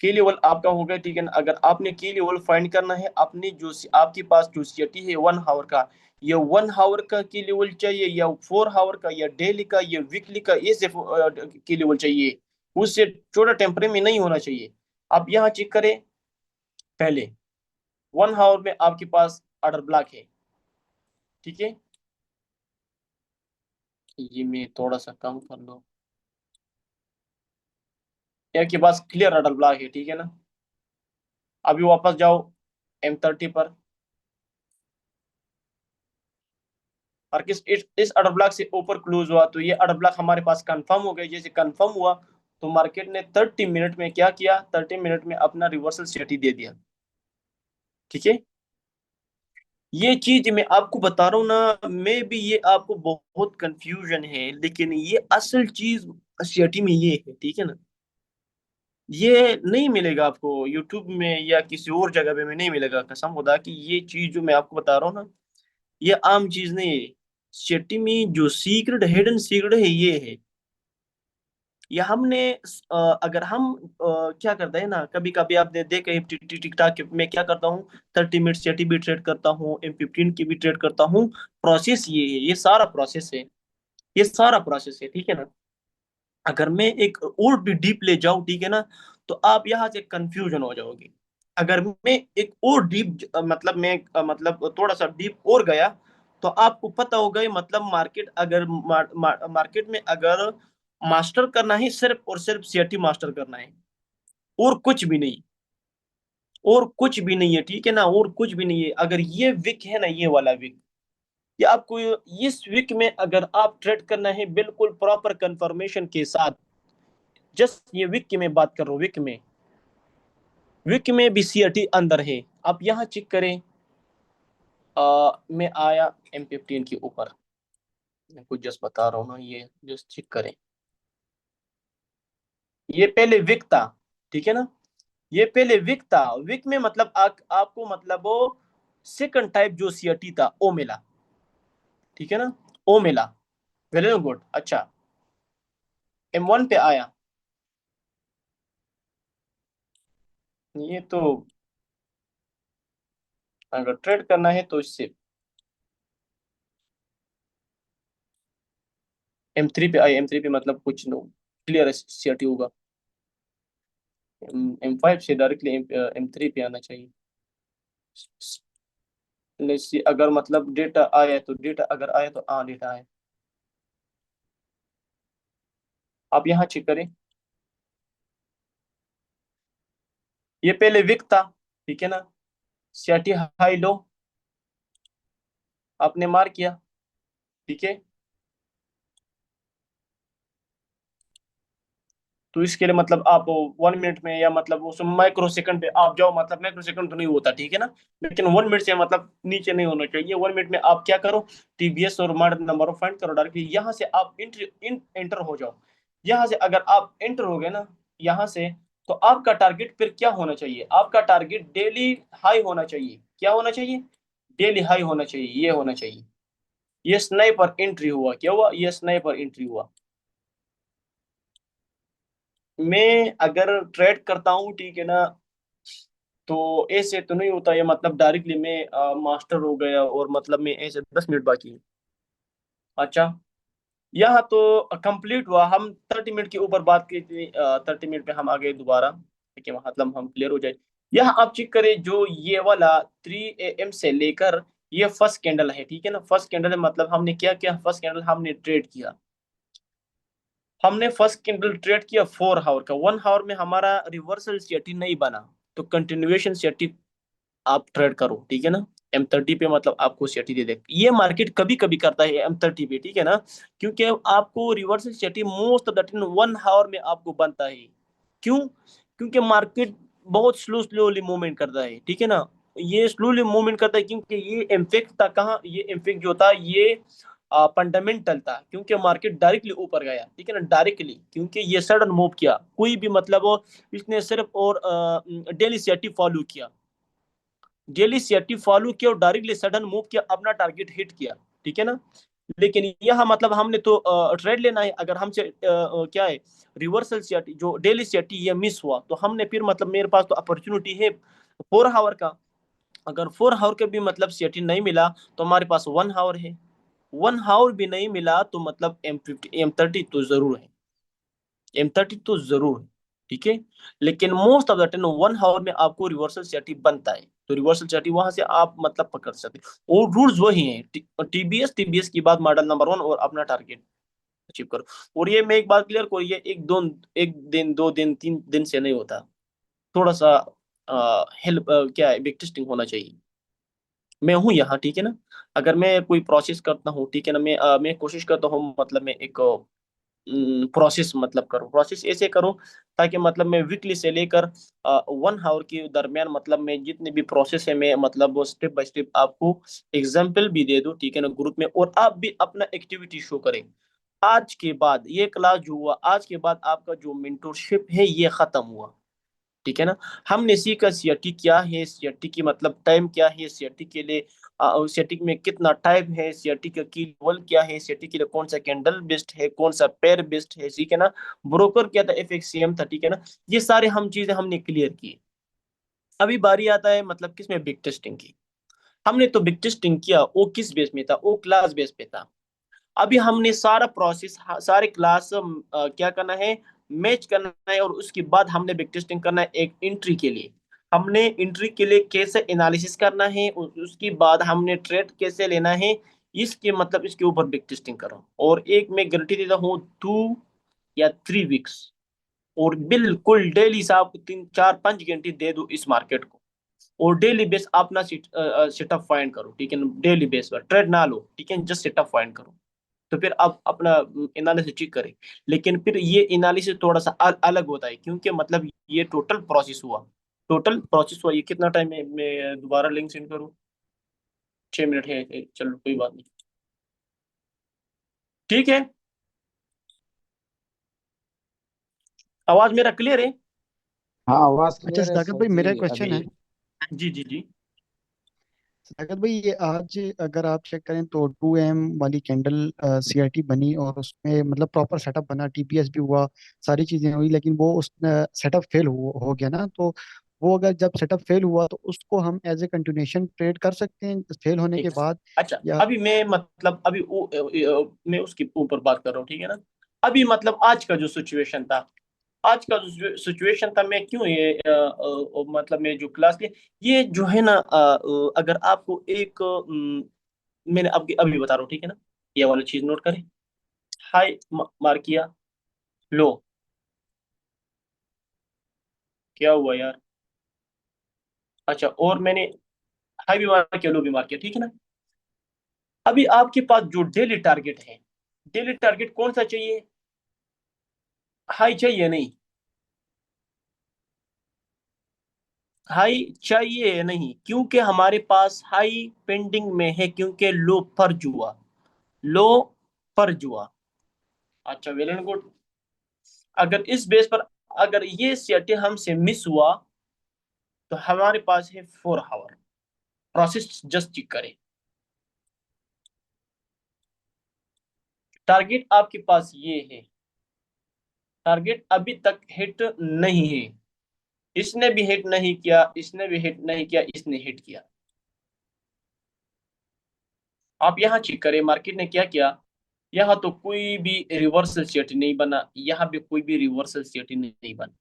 की लेवल आपका हो गया, ठीक है ना। अगर आपने की लेवल फाइंड करना है, अपनी जो आपके पास जो सिटी है 1 आवर का, ये 1 आवर का की लेवल चाहिए, या 4 आवर का, या डेली का, या वीकली का, ये से की लेवल चाहिए, उससे छोटा टेम्परेम में नहीं होना चाहिए। आप यहाँ चेक करें पहले, 1 आवर में आपके पास ऑर्डर ब्लॉक है। ठीक है, ये मैं थोड़ा सा कम कर लो, आपके पास क्लियर ऑर्डर ब्लॉक है, ठीक है ना। अभी वापस जाओ M30 पर, और इस ऑर्डर ब्लॉक से ऊपर क्लोज हुआ, तो ये ऑर्डर ब्लॉक हमारे पास कंफर्म हो गया। जैसे कंफर्म हुआ तो मार्केट ने 30 मिनट में क्या किया, 30 मिनट में अपना रिवर्सल सीटी दे दिया। ठीक है, ये चीज मैं आपको बता रहा हूँ ना, मैं भी ये आपको बहुत कंफ्यूजन है, लेकिन ये असल चीज सीटी में ये है। ठीक है ना, ये नहीं मिलेगा आपको यूट्यूब में या किसी और जगह पे में नहीं मिलेगा, कसम खुदा की। ये चीज जो मैं आपको बता रहा हूँ ना, ये आम चीज नहीं है। सेटी में जो सीक्रेट, हिडन सीक्रेट है, ये है। या हमने अगर हम क्या करते हैं ना, कभी कभी आपने देखा टिकटॉक में क्या करता हूँ, 30 मिनट सेटी भी ट्रेड करता हूँ, M15 की भी ट्रेड करता हूँ। प्रोसेस ये है, ये सारा प्रोसेस है, ये सारा प्रोसेस है। ठीक है ना, अगर मैं एक और भी डीप ले जाऊं, ठीक है ना, तो आप यहाँ से कंफ्यूजन हो जाओगे। अगर मैं एक और डीप मतलब मैं मतलब थोड़ा सा डीप और गया, तो आपको पता होगा ये मतलब मार्केट अगर मार्केट में अगर मास्टर करना है, सिर्फ और सिर्फ सीआरटी मास्टर करना है, और कुछ भी नहीं, और कुछ भी नहीं है। ठीक है ना, और कुछ भी नहीं है। अगर ये विक है ना, ये वाला विक, ये आपको इस विक में अगर आप ट्रेड करना है बिल्कुल प्रॉपर कंफर्मेशन के साथ, जस्ट ये विक की मैं बात कर रहा हूँ, विक में, विक में भी सीआरटी अंदर है। आप यहाँ चेक करें, मैं आया M15 के ऊपर, मैं कुछ जस्ट बता रहा हूँ ना, ये जस्ट चेक करें। ये पहले विक था, ठीक है ना, ये पहले विक था। विक में मतलब आपको मतलब वो सेकंड टाइप जो सीआरटी था वो मिला। ठीक है ना, वो मिला, वेरी गुड। अच्छा, M1 पे आया, ये तो अगर ट्रेड करना है तो इससे M3 पे आया, M3 पे मतलब कुछ नो क्लियर सीआरटी होगा। M5 से डायरेक्टली M3 पे आना चाहिए। लेट्स सी, अगर मतलब डेटा आया तो डेटा, अगर आया तो हाँ डेटा आया। आप यहाँ चेक करें, ये पहले विक था, ठीक है ना, सीआरटी हाई लो आपने मार किया। ठीक है, तो इसके लिए मतलब आप 1 मिनट में या मतलब उस माइक्रो सेकंड पे आप जाओ, मतलब माइक्रो सेकंड तो नहीं होता, ठीक है ना, लेकिन 1 मिनट से मतलब नीचे नहीं होना चाहिए। 1 मिनट में आप क्या करो, टीबीएस और मॉडल नंबर ऑफ फाइंड करो डायरेक्टली, यहाँ से आप एंटर हो जाओ। यहाँ से अगर आप एंटर हो गए ना यहाँ से, तो आपका टारगेट फिर क्या होना चाहिए, आपका टारगेट डेली हाई होना चाहिए। क्या होना चाहिए? डेली हाई होना चाहिए, ये होना चाहिए। ये स्नाइपर एंट्री हुआ, क्या हुआ? ये स्नाइपर एंट्री हुआ। मैं अगर ट्रेड करता हूँ, ठीक है ना, तो ऐसे तो नहीं होता ये, मतलब डायरेक्टली मैं मास्टर हो गया और मतलब मैं ऐसे 10 मिनट बाकी है। अच्छा, यहाँ तो कंप्लीट हुआ। हम 30 मिनट के ऊपर बात की थी, 30 मिनट पे हम आ गए दोबारा, ठीक है, मतलब हम क्लियर हो जाए। यहाँ आप चेक करें, जो ये वाला 3 AM से लेकर ये फर्स्ट कैंडल है, ठीक है ना, फर्स्ट कैंडल है, मतलब हमने क्या किया, फर्स्ट कैंडल हमने ट्रेड किया। हमने फर्स्ट कैंडल ट्रेड किया 4 आवर का, 1 आवर में हमारा रिवर्सल सीएटी नहीं बना, तो कंटिन्यूएशन सीएटी आप ट्रेड करो, ठीक है ना। M30 पे मतलब आपको सीएटी दे दे, ये मार्केट कभी कभी करता है M30 पे, ठीक है ना, क्योंकि आपको reversal CAT most of the time 1 hour में आपको बनता है। क्यों? क्योंकि मार्केट बहुत स्लोली मूवमेंट करता है, ठीक है ना। ये स्लोली मूवमेंट करता है क्योंकि ये इम्फेक्ट था कहाँ, ये इम्फेक्ट जो था ये फंडामेंटल था, क्योंकि मार्केट डायरेक्टली ऊपर गया, ठीक है ना, डायरेक्टली, क्योंकि ये सडन मूव किया, कोई भी मतलब इसने सिर्फ और डेली सीएटी फॉलो किया, डेली सीएटी फॉलो किया और डायरेक्टली सडन मूव किया, अपना टारगेट हिट किया, ठीक है ना। लेकिन यहाँ मतलब हमने तो ट्रेड लेना है, अगर हमसे क्या है, रिवर्सल सीएटी जो डेली सीएटी ये मिस हुआ, तो हमने फिर मतलब मेरे पास तो अपॉर्चुनिटी है 4 आवर का। अगर 4 आवर का भी मतलब सीएटी नहीं मिला, तो हमारे पास 1 आवर है। 1 आवर भी नहीं मिला तो मतलब M30 तो जरूर है, M30 तो जरूर है, ठीक है। लेकिन most of the time 1 hour में आपको रिवर्सल सेटी बनता है, तो रिवर्सल सेटी वहां से आप मतलब पकड़ सकते हैं, और रूल्स वही हैं, टीबीएस की बात, मॉडल नंबर 1 और अपना टारगेट अचीव करो। और ये मैं एक बात क्लियर करूँ, ये एक दिन 2 दिन 3 दिन से नहीं होता, थोड़ा सा हेल्प क्या है, बिग टेस्टिंग होना चाहिए। मैं हूँ यहाँ, ठीक है ना, अगर मैं कोई प्रोसेस करता हूँ, ठीक है ना, मैं कोशिश करता हूँ मतलब मैं एक प्रोसेस मतलब करूँ, प्रोसेस ऐसे करूँ ताकि मतलब मैं वीकली से लेकर 1 आवर के दरमियान मतलब मैं जितने भी प्रोसेस है मैं मतलब वो स्टेप बाय स्टेप आपको एग्जाम्पल भी दे दूँ, ठीक है ना, ग्रुप में, और आप भी अपना एक्टिविटी शो करें। आज के बाद ये क्लास जो हुआ, आज के बाद आपका जो मेंटोरशिप है ये खत्म हुआ, ठीक है ना। हमने सीखा सीएटी क्या है, सीएटी की मतलब टाइम क्या है, सीएटी के लिए सीएटी में कितना टाइम है, सीएटी का की लेवल क्या है, सीएटी के लिए कौन सा कैंडल बेस्ट है, कौन सा पेयर बेस्ट है, ठीक है ना, ब्रोकर क्या था, एफएक्सीएम था, ठीक है ना। ये सारे हम चीजें हमने क्लियर की। अभी बारी आता है मतलब किसमें, बिग टेस्टिंग की। हमने तो बिग टेस्टिंग किया, वो किस बेस में था, वो क्लास बेस पे था। अभी हमने सारा प्रोसेस, सारे क्लास क्या करना है, मैच करना है, और उसके बाद हमने बिग टेस्टिंग करना है एक एंट्री के लिए। हमने एंट्री के लिए कैसे एनालिसिस करना है, उसके बाद हमने ट्रेड कैसे लेना है, इसके मतलब इसके ऊपर बिग टेस्टिंग करो। और एक मैं गारंटी देता हूँ 2 या 3 वीक्स, और बिल्कुल डेली से आपको 3 4 5 घंटे दे दो इस मार्केट को, और डेली बेस अपना सेटअप फाइंड करो, ठीक है ना, डेली बेस पर ट्रेड ना लो, ठीक है, जस्ट सेटअप फाइंड करो। तो फिर आप अपना एनालिसिस चेक करें। लेकिन फिर ये एनालिसिस थोड़ा सा अलग होता है, क्योंकि मतलब ये टोटल प्रोसेस हुआ, टोटल प्रोसेस हुआ। ये कितना टाइम है, मैं दोबारा लिंक सेंड करूँ? 6 मिनट है, चलो कोई बात नहीं, ठीक है। आवाज मेरा क्लियर है? हाँ, आवाज अच्छा क्लियर है सदाकत सर भाई, मेरा एक जी। क्वेश्चन अभी है। जी जी जी। सदाकत भाई, ये आज अगर आप चेक करें तो 2 AM वाली कैंडल सीआरटी बनी, और उसमें मतलब प्रॉपर सेटअप बना, टीपीएस भी हुआ, सारी चीजें हुई, लेकिन वो उस सेटअप फेल हो गया ना। तो वो अगर जब सेटअप फेल हुआ तो उसको हम एज ए कंटिन्यूएशन ट्रेड कर सकते हैं फेल होने के ठीक। बाद, अच्छा, या? अभी मैं मतलब अभी मैं उसके ऊपर बात कर रहा हूँ, ठीक है ना। अभी मतलब आज का जो सिचुएशन था, आज का जो सिचुएशन था, मैं क्यों ये मतलब मैं जो क्लास ली, ये जो है ना अगर आपको एक मैंने अभी अभी बता रहा हूँ, ठीक है ना, ये वाली चीज नोट करें। हाई मार किया, लो, क्या हुआ यार? अच्छा, और मैंने हाई भी मार किया, लो भी मार किया, ठीक है ना। अभी आपके पास जो डेली टारगेट है, डेली टारगेट कौन सा चाहिए? हाई चाहिए नहीं, हाई चाहिए या नहीं, क्योंकि हमारे पास हाई पेंडिंग में है, क्योंकि लो पर जुआ, लो पर जुआ। अच्छा, वेल एंड गुड। अगर इस बेस पर अगर ये सीआरटी हमसे मिस हुआ तो हमारे पास है 4 आवर प्रोसेस, जस्ट चेक करें। टारगेट आपके पास ये है, टारगेट अभी तक हिट नहीं है, इसने भी हिट नहीं किया, इसने भी हिट नहीं किया, इसने हिट किया। आप यहाँ चेक करें मार्केट ने क्या किया। यहाँ तो कोई भी रिवर्सल सीआरटी नहीं बना, यहाँ भी कोई भी रिवर्सल सीआरटी नहीं बना,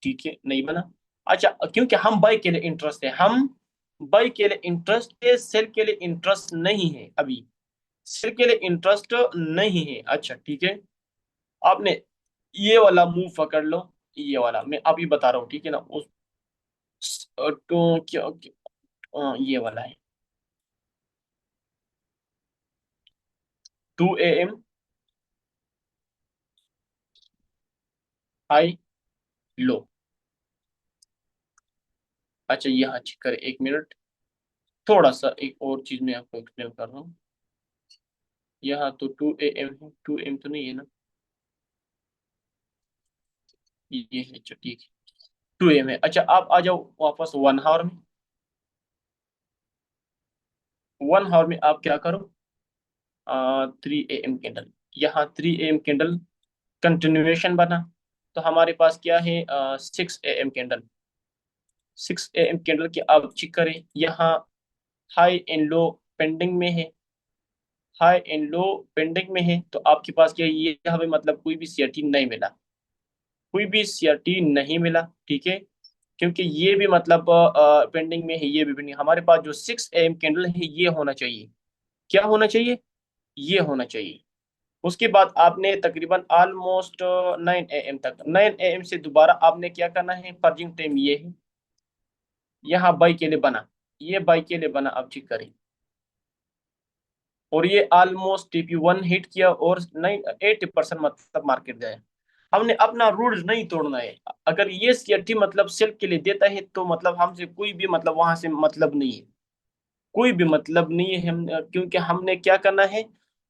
ठीक है, नहीं बना। अच्छा, क्योंकि हम बाय के लिए इंटरेस्ट है, हम बाय के लिए इंटरेस्ट है, सेल के लिए इंटरेस्ट नहीं है, अभी सेल के लिए इंटरेस्ट नहीं है। अच्छा ठीक है, आपने ये वाला मूव पकड़ लो, ये वाला मैं अभी बता रहा हूँ, ठीक है ना। उस तो क्या, ये वाला है 2 AM हाई लो। अच्छा यहाँ चेक करें, 1 मिनट, थोड़ा सा एक और चीज मैं आपको एक्सप्लेन कर रहा हूँ। यहाँ तो 2 AM है, 2 AM तो नहीं है ना, ये है, अच्छा ठीक है, 2 AM है। अच्छा आप आ जाओ वापस 1 आवर में। 1 आवर में आप क्या करो, 3 AM कैंडल, यहाँ 3 AM कैंडल कंटिन्यूएशन बना, तो हमारे पास क्या है, 6 AM कैंडल, 6 AM कैंडल की आप चेक करें, यहाँ हाई एंड लो पेंडिंग में है, हाई एंड लो पेंडिंग में है, तो आपके पास क्या है, ये हमें मतलब कोई भी सीआरटी नहीं मिला, कोई भी सीआरटी नहीं मिला, ठीक है, क्योंकि ये भी मतलब पेंडिंग में है, ये भी पेंडिंग। हमारे पास जो 6 AM कैंडल है ये होना चाहिए, क्या होना चाहिए, ये होना चाहिए। उसके बाद आपने तकरीबन ऑलमोस्ट 9 AM तक, 9 AM से दोबारा आपने क्या करना है, पर्जिंग टाइम ये है, यहाँ बाई के लिए बना, ये बाई के लिए बना, आप चेक करें, और ये ऑलमोस्ट TP1 हिट किया और 80% मतलब मार्केट गया। हमने अपना रूल्स नहीं तोड़ना है, अगर ये सीआरटी मतलब सेल के लिए देता है तो मतलब हमसे कोई भी मतलब वहां से मतलब नहीं है, कोई भी मतलब नहीं है हम, क्योंकि हमने क्या करना है,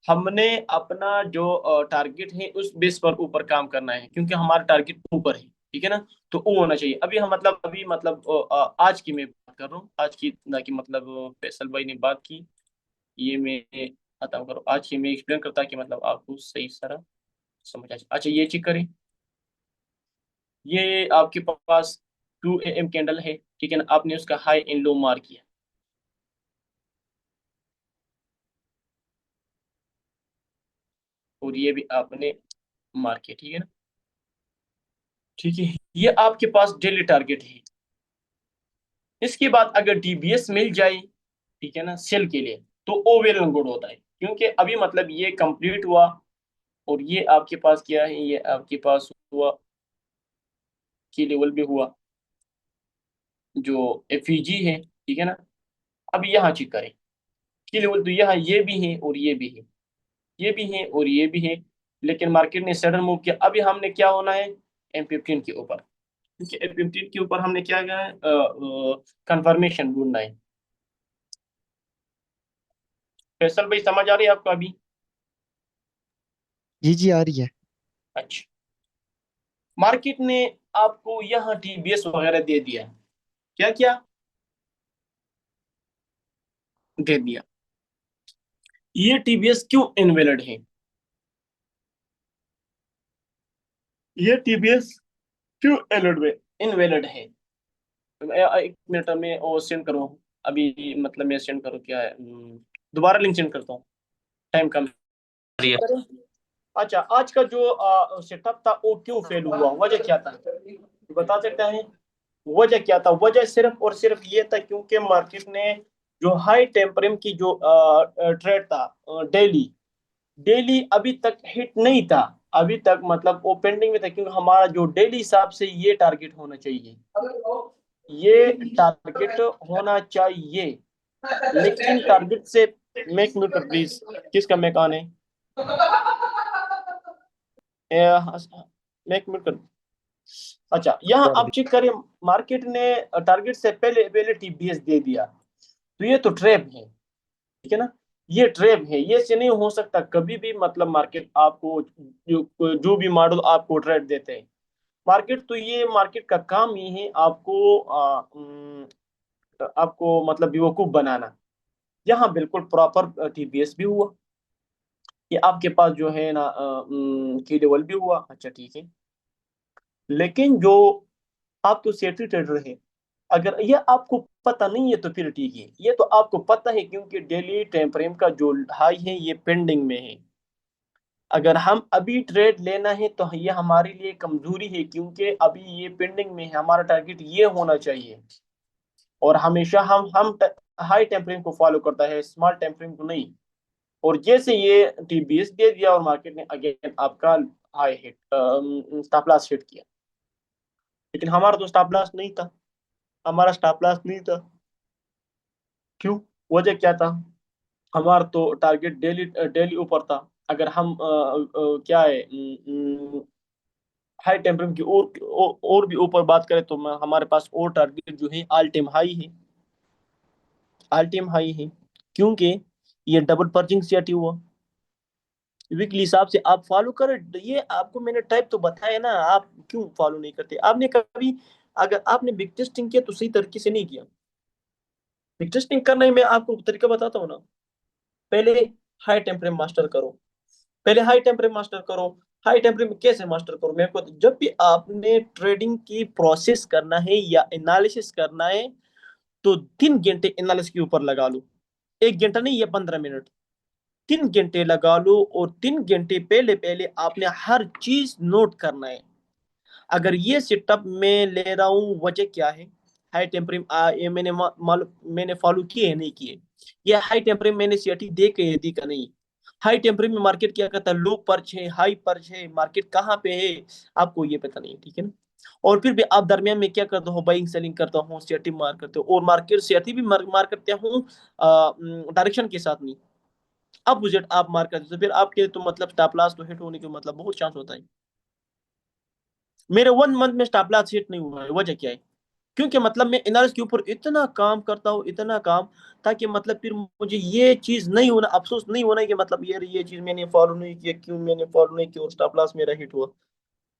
हमने अपना जो टारगेट है उस बेस पर ऊपर काम करना है, क्योंकि हमारा टारगेट ऊपर है, ठीक है ना। तो वो होना चाहिए। अभी हम मतलब अभी मतलब आज की मैं बात कर रहा हूँ, आज की ना कि मतलब फैसल भाई ने बात की, ये मैं खत्म करो, आज की मैं एक्सप्लेन करता कि मतलब आपको सही सारा समझ आ जाए। अच्छा ये चेक करें, ये आपके पास 2 AM कैंडल है, ठीक है ना, आपने उसका हाई एंड लो मार्क किया, और ये भी आपने मार्क किया, ठीक है ना, ठीक है, ये आपके पास डेली टारगेट है। इसके बाद अगर डीबीएस मिल जाए, ठीक है ना, सेल के लिए, तो ओ वेल एंड गुड होता है, क्योंकि अभी मतलब ये कंप्लीट हुआ, और ये आपके पास क्या है, ये आपके पास हुआ की लेवल भी हुआ, जो एफईजी है, ठीक है ना। अब यहाँ चेक करें की लेवल, तो यहाँ ये भी है और ये भी है, ये भी है और ये भी है, लेकिन मार्केट ने सडन मूव किया। अभी हमने क्या होना है, M15 के ऊपर, क्योंकि M15 के ऊपर हमने क्या किया है, कंफर्मेशन ढूंढना है। फैसल भाई समझ आ रही है आपको अभी। जी जी, आ रही है। अच्छा, मार्केट ने आपको यहाँ टीबीएस वगैरह दे दिया, क्या क्या दे दिया, ये टीबीएस क्यों इनवैलिड है, ये टीबीएस क्यों इनवैलिड है। एक मिनट में वो सेंड करो, अभी मतलब मैं सेंड करूँ क्या है, दोबारा लिंक सेंड करता हूँ, टाइम कम रही है। है। अच्छा, आज का जो सेटअप था वो क्यों फेल हुआ, वजह क्या था, बता सकते हैं। वजह क्या था, वजह सिर्फ और सिर्फ ये था क्योंकि मार्केट ने जो हाई टेम्परेम की जो ट्रेड था, डेली डेली अभी तक हिट नहीं था, अभी तक मतलब वो पेंडिंग में था, क्योंकि हमारा जो डेली हिसाब से ये टारगेट होना चाहिए, ये टारगेट होना चाहिए, लेकिन टारगेट से मेक म्यूट प्लीज, किसका मेक ऑन है, मेक म्यूट कर, अच्छा, यहाँ आप चेक करें, मार्केट ने टारगेट से पहले पहले टीपीएस दे दिया, तो ये तो ट्रैप है, ठीक है ना। ये ट्रैप है, ये से नहीं हो सकता कभी भी। मतलब मार्केट आपको जो भी मॉडल आपको ट्रेड देते हैं मार्केट, तो ये मार्केट का काम ही है आपको आपको मतलब बेवकूफ बनाना। यहाँ बिल्कुल प्रॉपर टीपीएस भी हुआ, ये आपके पास जो है ना की लेवल भी हुआ। अच्छा ठीक है, लेकिन जो आप तो सेफ्टी ट्रेडर है, अगर ये आपको पता नहीं है तो फिर ठीक है। ये तो आपको पता है क्योंकि डेली टाइम फ्रेम का जो हाई है ये पेंडिंग में है। अगर हम अभी ट्रेड लेना है तो ये हमारे लिए कमजोरी है, क्योंकि अभी ये पेंडिंग में है। हमारा टारगेट ये होना चाहिए, और हमेशा हम हाई टाइम फ्रेम को फॉलो करता है, स्मॉल टाइम फ्रेम को नहीं। और जैसे ये टीबीएस दे दिया और मार्केट ने अगेन आपका high hit stop loss hit किया, लेकिन हमारा तो स्टॉप लॉस नहीं था। हमारा स्टॉप लॉस नहीं था, क्यों? वजह क्या था? हमारा तो टारगेट डेली डेली ऊपर था। अगर हम क्या है हाई टेम्परेचर की और भी ऊपर बात करें तो हमारे पास और टारगेट जो है ऑल टाइम हाई है, ऑल टाइम हाई है। क्योंकि ये डबल पर्जिंग सेट हुआ वीकली हिसाब से। आप फॉलो करें, ये आपको मैंने टाइप तो बताया ना, आप क्यों फॉलो नहीं करते? आपने कभी, अगर आपने बिग टेस्टिंग किया तो सही तरीके से नहीं किया। बिग टेस्टिंग करने में आपको तरीका बताता हूँ ना। पहले हाई टेम्परेचर मास्टर करो, पहले हाई टेम्परेचर मास्टर करो। हाई टेम्परेचर में कैसे मास्टर करो मेरे को? जब भी आपने ट्रेडिंग की प्रोसेस करना है या एनालिसिस करना है तो 3 घंटे एनालिसिस के ऊपर लगा लो। 1 घंटा नहीं, या 15 मिनट, 3 घंटे लगा लो। और 3 घंटे पहले पहले आपने हर चीज नोट करना है। अगर ये सेटअप मैं ले रहा हूँ, वजह क्या है? हाई टेम्परेचर ये मैंने फॉलो किए है नहीं किए? ये हाई टेम्परेचर मैंने सीआरटी दे के दी का नहीं? हाई टेम्परेचर में मार्केट क्या करता है? लो पर्च है, हाई पर्च है, मार्केट कहाँ पे है आपको ये पता नहीं, ठीक है ना। और फिर भी आप दरमियान में क्या करते हो? बाइंग सेलिंग करता हूँ, सीआरटी मार करते हो। और मार्केट सीआरटी भी मार करते हूँ डायरेक्शन के साथ नहीं, अपोजिट आप मार करते हो। तो फिर आपके तो मतलब स्टॉप लॉस तो हिट होने के मतलब बहुत चांस होता है। मेरे 1 मंथ में स्टॉप लॉस हिट नहीं हुआ है, वजह क्या है? क्योंकि मतलब मैं एनालिसिस के ऊपर इतना काम करता हूँ, इतना काम, ताकि मतलब फिर मुझे ये चीज नहीं होना, अफसोस नहीं होना कि मतलब ये चीज मैंने फॉलो नहीं किया, क्यों मैंने फॉलो नहीं किया और स्टॉप लॉस मेरा हिट हुआ।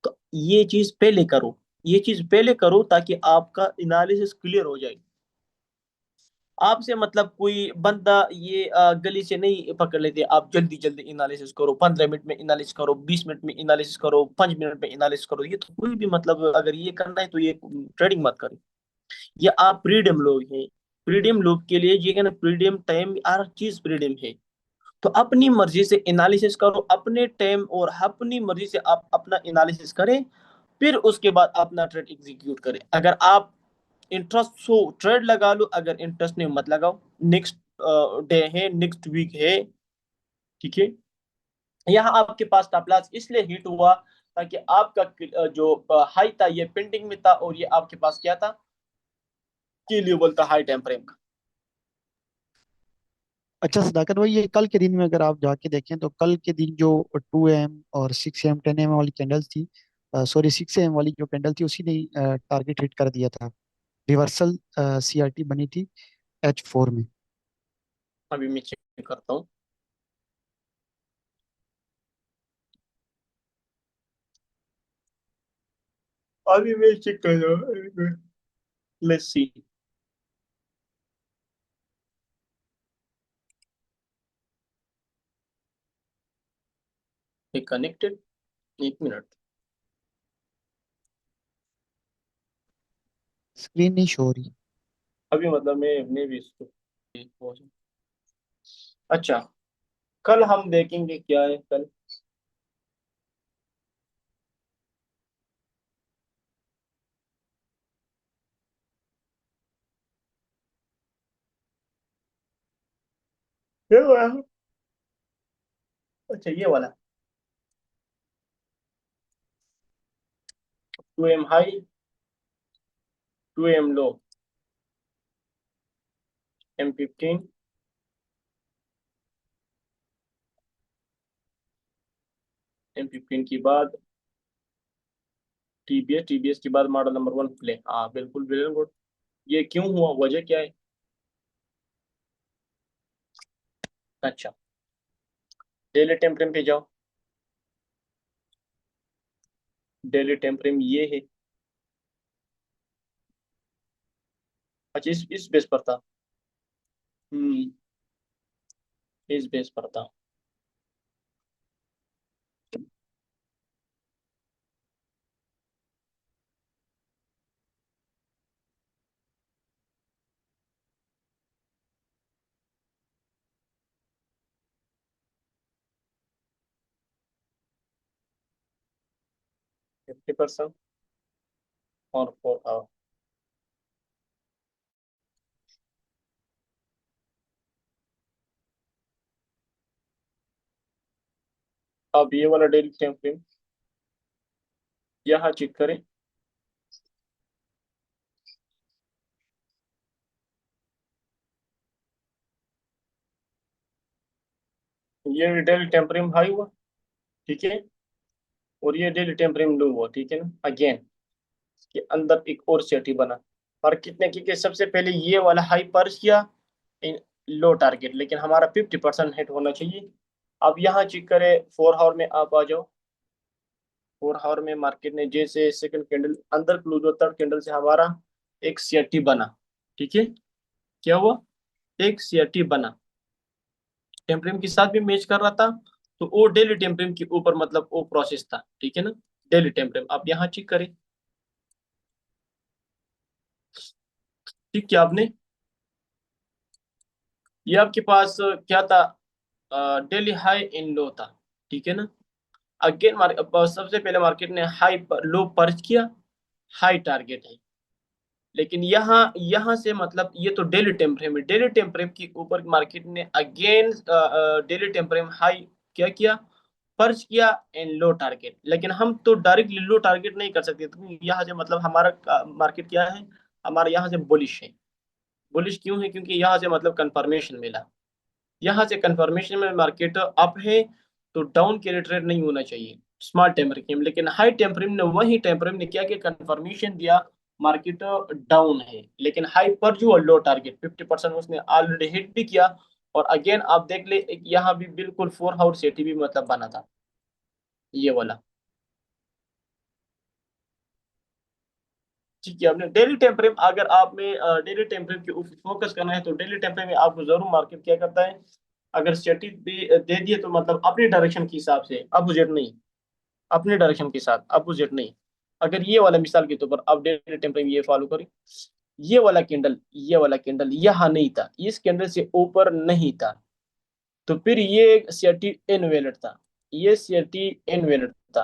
तो ये चीज पहले करो, ये चीज पहले करो ताकि आपका एनालिसिस क्लियर हो जाए। आपसे मतलब कोई बंदा ये गली से नहीं पकड़ लेते। आप जल्दी जल्दी एनालिसिस करो, 15 मिनट में एनालिसिस करो, 20 मिनट में एनालिसिस करो, 5 मिनट में एनालिसिस करो। ये तो कोई भी मतलब अगर ये करना है तो ये ट्रेडिंग मत करो। ये आप फ्रीडम लोग हैं, फ्रीडम लोग के लिए ये कहना फ्रीडम टाइम, हर चीज फ्रीडम है। तो अपनी मर्जी से एनालिसिस करो, अपने टाइम और अपनी मर्जी से आप अपना एनालिसिस करें। फिर उसके बाद अपना ट्रेड एग्जीक्यूट करें। अगर आप इंटरेस्ट हो ट्रेड लगा लो, अगर इंटरेस्ट नहीं मत लगाओ। नेक्स्ट डे है, नेक्स्ट वीक है, ठीक है। यहाँ आपके पास स्टॉप लॉस इसलिए हिट हुआ ताकि आपका जो हाई था ये पेंडिंग में था, और ये आपके पास क्या था? की लेवल था हाई टाइम फ्रेम का। अच्छा सदाकत भाई, ये कल के दिन में अगर आप जाके देखें तो कल के दिन जो 2 AM और 6 AM 10 AM वाली कैंडल्स थी, सॉरी 6 AM वाली जो कैंडल थी उसी ने टारगेट हिट कर दिया था। रिवर्सल सीआरटी बनी थी H4 में। अभी मैं चेक करता हूँ। अभी मैं चेक कर रहा हूँ, let's see. Connected, 1 minute. Screen नहीं शो हो रही। अभी मतलब मैं भी इसको, अच्छा, कल हम देखेंगे क्या है कल। ये वाला, अच्छा ये वाला 2 AM high, 2 AM low, M15, M15 के बाद टीबीएस, टीबीएस के बाद मॉडल नंबर 1 प्ले। हाँ बिल्कुल, बिल्कुल गुड। ये क्यों हुआ, वजह क्या है? अच्छा, डेली टेम्परेम पे जाओ। डेली टेम्परेम ये है। अच्छा, इस बेस पर था। हम्म, इस बेस पर था। 50% और 4 आवर। अब ये वाला डेली टेम्परेम यहाँ चेक करें। ये डेली टेम्परेम हाई हुआ, ठीक है, और ये डेली टेम्परेम लो हुआ, ठीक है ना। अगेन के अंदर एक और सेटी बना, और कितने की सबसे पहले ये वाला हाई पर्स किया इन लो टारगेट, लेकिन हमारा 50% हिट होना चाहिए। अब यहाँ चेक करें 4 आवर में, आप आ जाओ। 4 आवर में मार्केट ने जैसे सेकंड कैंडल अंदर क्लोज हुआ, थर्ड कैंडल से हमारा एक सीआरटी बना, ठीक है। क्या हुआ? एक सीआरटी बना, टेम्परेम के साथ भी मैच कर रहा था। तो वो डेली टेम्परेम के ऊपर मतलब वो प्रोसेस था, ठीक है ना। डेली टेम्परेम आप यहाँ चेक करें, ठीक किया आपने। ये आपके पास क्या था? डेली हाई इन लो था, ठीक है ना। अगेन सबसे पहले मार्केट ने हाई पर लो पर्च किया, हाई टारगेट है। लेकिन यहाँ यहाँ से मतलब ये तो डेली टेम्परेम है, डेली टेम्परेम के ऊपर मार्केट ने अगेन डेली टेम्परेम हाई क्या किया, पर्च किया इन लो टारगेट। लेकिन हम तो डायरेक्टली लो टारगेट नहीं कर सकते, क्योंकि यहाँ से मतलब हमारा मार्केट क्या है, हमारा यहाँ से बुलिश है। बुलिश क्यों है? क्योंकि यहाँ से मतलब कंफर्मेशन मिला, यहाँ से कंफर्मेशन में मार्केट अप है, तो डाउन के लिए ट्रेड नहीं होना चाहिए स्मॉल टेम्परेम। लेकिन हाई टेम्परेम ने, वही टेम्परेम ने क्या किया, कंफर्मेशन दिया मार्केट डाउन है। लेकिन हाई पर जो लो टारगेट 50% उसने ऑलरेडी हिट भी किया। और अगेन आप देख ले, यहाँ भी बिल्कुल 4 आवर सेटी भी मतलब बना था ये वाला, ठीक है। आपने डेली टेम्परेम, अगर आप में डेली टेम्परेम के ऊपर फोकस करना है, तो डेली टेम्परेम में आपको जरूर मार्केट क्या करता है, अगर स्टैटिक भी दे दिए तो मतलब अपनी डायरेक्शन के हिसाब से, अपोजिट नहीं, अपने डायरेक्शन के साथ, अपोजिट नहीं। अगर ये वाला मिसाल के तौर पर आप डेली टेम्परेम ये फॉलो करें, ये वाला कैंडल यहाँ नहीं था, इस कैंडल से ऊपर नहीं था, तो फिर ये सीआरटी इनवैलिड था, ये सीआरटी इनवैलिड था,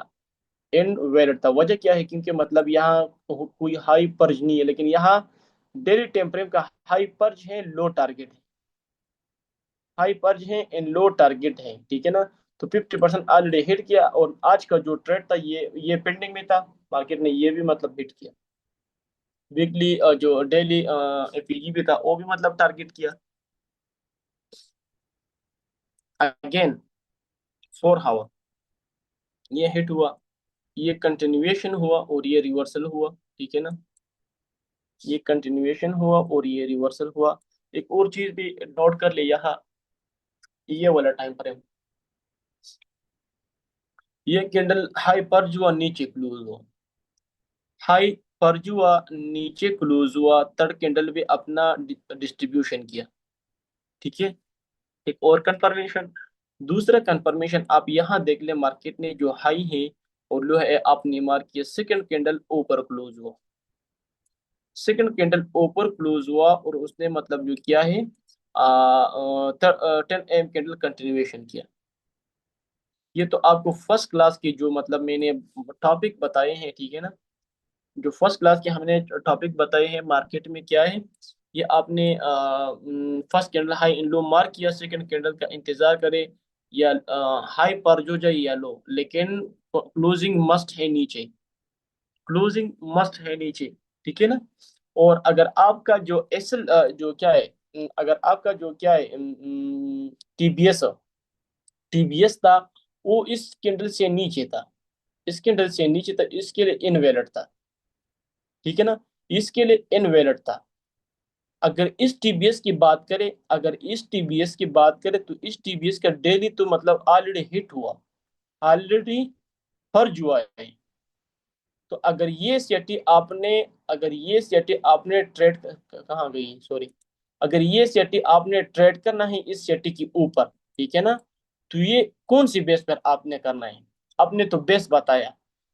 इनवैलिड था। वजह क्या है? क्योंकि मतलब यहाँ कोई हाई पर्ज नहीं है, लेकिन यहाँ डेली टेम्परेम का हाई पर्ज है, लो टारगेट है, हाई पर्ज है एंड लो टारगेट है, ठीक है ना। तो 50% ऑलरेडी हिट किया, और आज का जो ट्रेड था ये पेंडिंग में था, मार्केट ने ये भी मतलब हिट किया। वीकली जो डेली एपीजी भी था वो भी मतलब टारगेट किया। अगेन 4 आवर ये हिट हुआ, ये कंटिन्यूएशन हुआ और ये रिवर्सल हुआ, ठीक है ना। ये कंटिन्यूएशन हुआ और ये रिवर्सल हुआ। एक और चीज भी नोट कर ले यहाँ, ये वाला टाइम फ्रेम, ये कैंडल हाई पर जो नीचे क्लोज हुआ, हाई पर जो नीचे क्लोज हुआ, थर्ड कैंडल भी अपना डिस्ट्रीब्यूशन किया, ठीक है। एक और कंफर्मेशन, दूसरा कंफर्मेशन आप यहाँ देख ले, मार्केट ने जो हाई है और लो है आपने मार्क किया, सेकंड कैंडल ऊपर क्लोज हुआ, सेकंड कैंडल ऊपर क्लोज हुआ, और उसने मतलब जो किया है 10 AM कैंडल कंटिन्यूएशन किया। ये तो आपको फर्स्ट क्लास की जो मतलब मैंने टॉपिक बताए हैं, ठीक है ना, जो फर्स्ट क्लास के हमने टॉपिक बताए हैं मार्केट में क्या है, ये आपने first candle high in low mark किया, सेकंड कैंडल का इंतजार करे, या हाई पर जो जाए या लो, लेकिन क्लोजिंग मस्ट है नीचे, क्लोजिंग मस्ट है नीचे, ठीक है ना। और अगर आपका जो एसल जो क्या है, अगर आपका जो क्या है टीबीएस, टीबीएस था, वो इस कैंडल से नीचे था, इस कैंडल से नीचे तक इसके लिए इनवैलिड था, ठीक है ना, इसके लिए इनवैलिड था। अगर इस टीबीएस की बात करें, अगर इस टीबीएस की बात करें तो इस टीबीएस का डेली तो मतलब ऑलरेडी हिट हुआ, ऑलरेडी फर्ज हुआ है। तो अगर ये सीटी आपने, अगर ये सीटी आपने ट्रेड कहाँ गई, सॉरी, अगर ये सीटी आपने ट्रेड करना है इस सीटी के ऊपर, ठीक है ना, तो ये कौन सी बेस पर आपने करना है? आपने तो बेस बताया।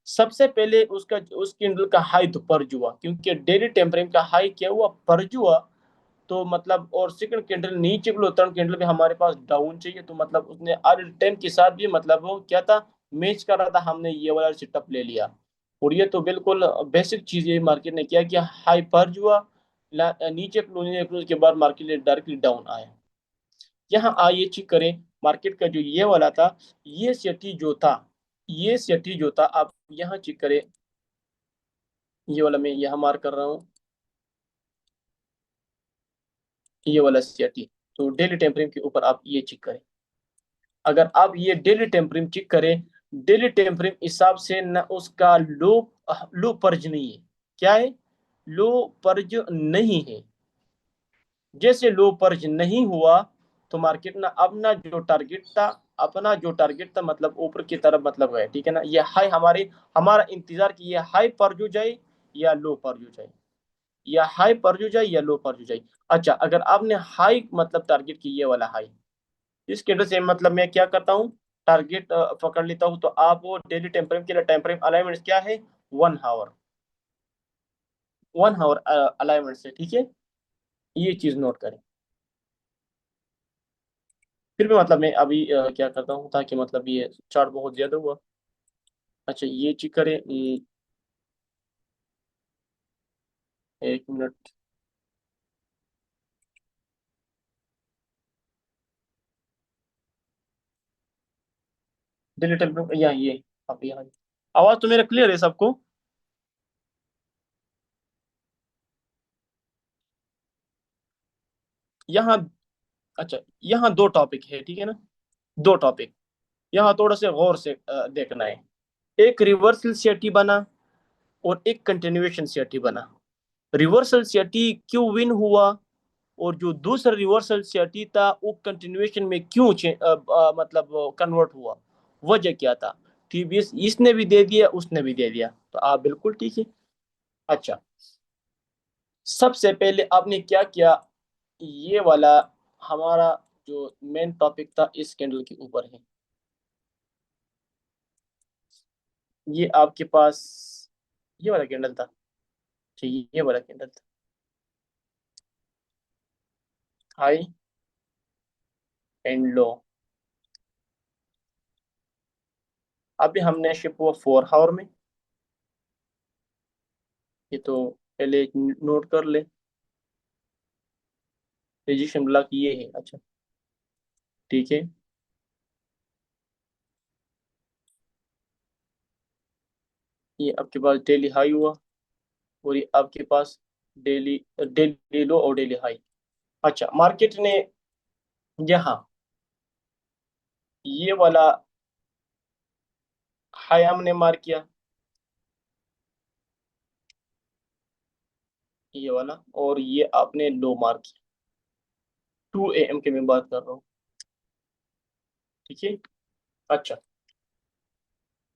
सबसे पहले उसका उस कैंडल का हाई तो पर्ज हुआ, क्योंकि डेली टेम्परेचर का हाई क्या हुआ, पर्ज हुआ। तो मतलब और सेकंड कैंडल नीचे को, थर्ड कैंडल पे हमारे पास डाउन चाहिए, तो मतलब उसने आर 10 के साथ भी मतलब वो क्या था, मैच कर रहा था, हमने ये वाला सेटअप ले लिया। और ये तो बिल्कुल बेसिक चीज है, मार्केट ने क्या किया, हाई पर्ज हुआ, नीचे क्लोज के बाद मार्केट डायरेक्टली डाउन आया। यहाँ आइए चेक करें मार्केट का जो ये वाला था, ये सेटी जो था, ये सेटी जो था, आप यहाँ चेक करें, ये वाला मैं यहाँ मार्क कर रहा हूँ, ये वाला सेटी। तो डेली टेम्परेचर के ऊपर आप ये चेक करें, अगर आप ये डेली टेम्परेचर चेक करें, डेली टेम्परेचर हिसाब से ना उसका लो, लो पर्ज नहीं है। क्या है? लो पर्ज नहीं है। जैसे लो पर्ज नहीं हुआ तो मार्केट ना अपना जो टारगेट था, अपना जो टारगेट था मतलब ऊपर की तरफ मतलब गया, ठीक है ना। ये हाई हमारे, हमारा इंतजार कि ये हाई पर्ज हो जाए या लो पर्ज हो जाए, या हाई पर्ज हो जाए या लो पर्ज हो जाए। अच्छा, अगर आपने हाई मतलब टारगेट की ये वाला हाई, इस कैंडल से मतलब मैं क्या करता हूँ, टारगेट पकड़ लेता हूँ, तो आप वो डेली टेम्परेचर के लिए टेम्परेचर अलाइनमेंट क्या है, 1 आवर, 1 आवर अलाइनमेंट से, ठीक है, ये चीज नोट करें। फिर भी मतलब मैं अभी क्या करता हूँ ताकि मतलब ये चार्ट बहुत ज्यादा हुआ। अच्छा, ये चेक करें, 1 मिनट। डेली टेम्परेचर यहाँ ये, अब यहाँ आवाज तो मेरा क्लियर है सबको? यहाँ, अच्छा, यहाँ दो टॉपिक है, ठीक है ना, दो टॉपिक यहाँ थोड़ा से गौर से देखना है। एक रिवर्सल सीटी बना और एक कंटिन्यूएशन सीटी बना। रिवर्सल सीटी क्यों विन हुआ, और जो दूसरा रिवर्सल सीटी था वो कंटिन्यूएशन में क्यों मतलब कन्वर्ट हुआ, वजह क्या था? टीबीएस इसने भी दे दिया, उसने भी दे दिया, तो आप बिल्कुल ठीक है। अच्छा, सबसे पहले आपने क्या किया, ये वाला हमारा जो मेन टॉपिक था इस कैंडल के ऊपर है, ये आपके पास ये वाला कैंडल था, ठीक, ये वाला कैंडल था, हाई एंड लो। अभी हमने शिप हुआ 4 आवर में, ये तो पहले नोट कर ले, रजिस्ट्रेशन ब्लॉक ये है, अच्छा, ठीक है। ये आपके पास डेली हाई हुआ, और ये आपके पास डेली डेली लो और डेली हाई। अच्छा, मार्केट ने यहाँ ये वाला हाई हमने मार किया, ये वाला, और ये आपने लो मार किया, 2 AM की मैं बात कर रहा हूँ, ठीक है। अच्छा,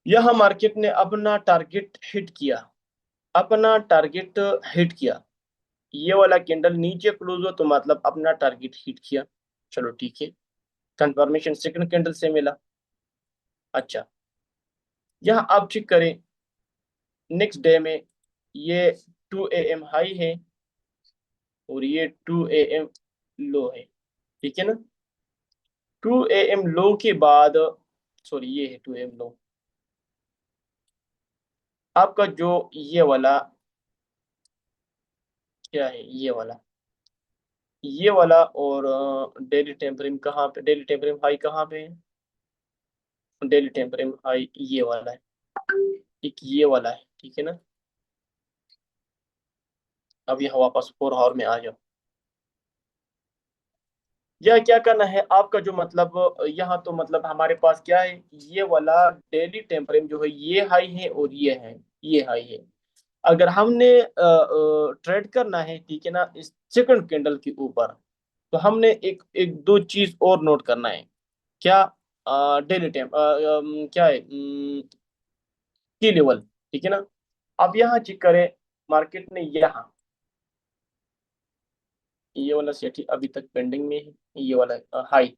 यहाँ मार्केट ने अपना टारगेट हिट किया, अपना टारगेट हिट किया, ये वाला कैंडल नीचे क्लोज हो तो मतलब अपना टारगेट हिट किया, चलो ठीक है, कंफर्मेशन सेकंड कैंडल से मिला। अच्छा, यहाँ आप चेक करें, नेक्स्ट डे में ये 2 AM हाई है और ये 2 AM लो है, ठीक है ना। 2 AM लो के बाद, सॉरी ये है 2 AM लो, आपका जो ये वाला क्या है, ये वाला और डेली टेम्परेचर कहाँ पे, डेली टेम्परेचर हाई कहाँ पे है, डेली टेम्परेचर हाई ये वाला है, एक ये वाला है, ठीक है ना। अब यहाँ वापस 4 आवर में आ जाओ, या क्या करना है आपका जो मतलब यहाँ तो मतलब हमारे पास क्या है, ये वाला डेली टेम्परेचर जो है ये हाई है और ये है, ये हाई है। अगर हमने ट्रेड करना है, ठीक है ना, इस सेकंड कैंडल के ऊपर, तो हमने एक एक दो चीज और नोट करना है। क्या? डेली टाइम क्या है, की लेवल, ठीक है ना। अब यहाँ चेक करें, मार्केट ने यहाँ ये वाला सेट अभी तक पेंडिंग में है, ये वाला हाई,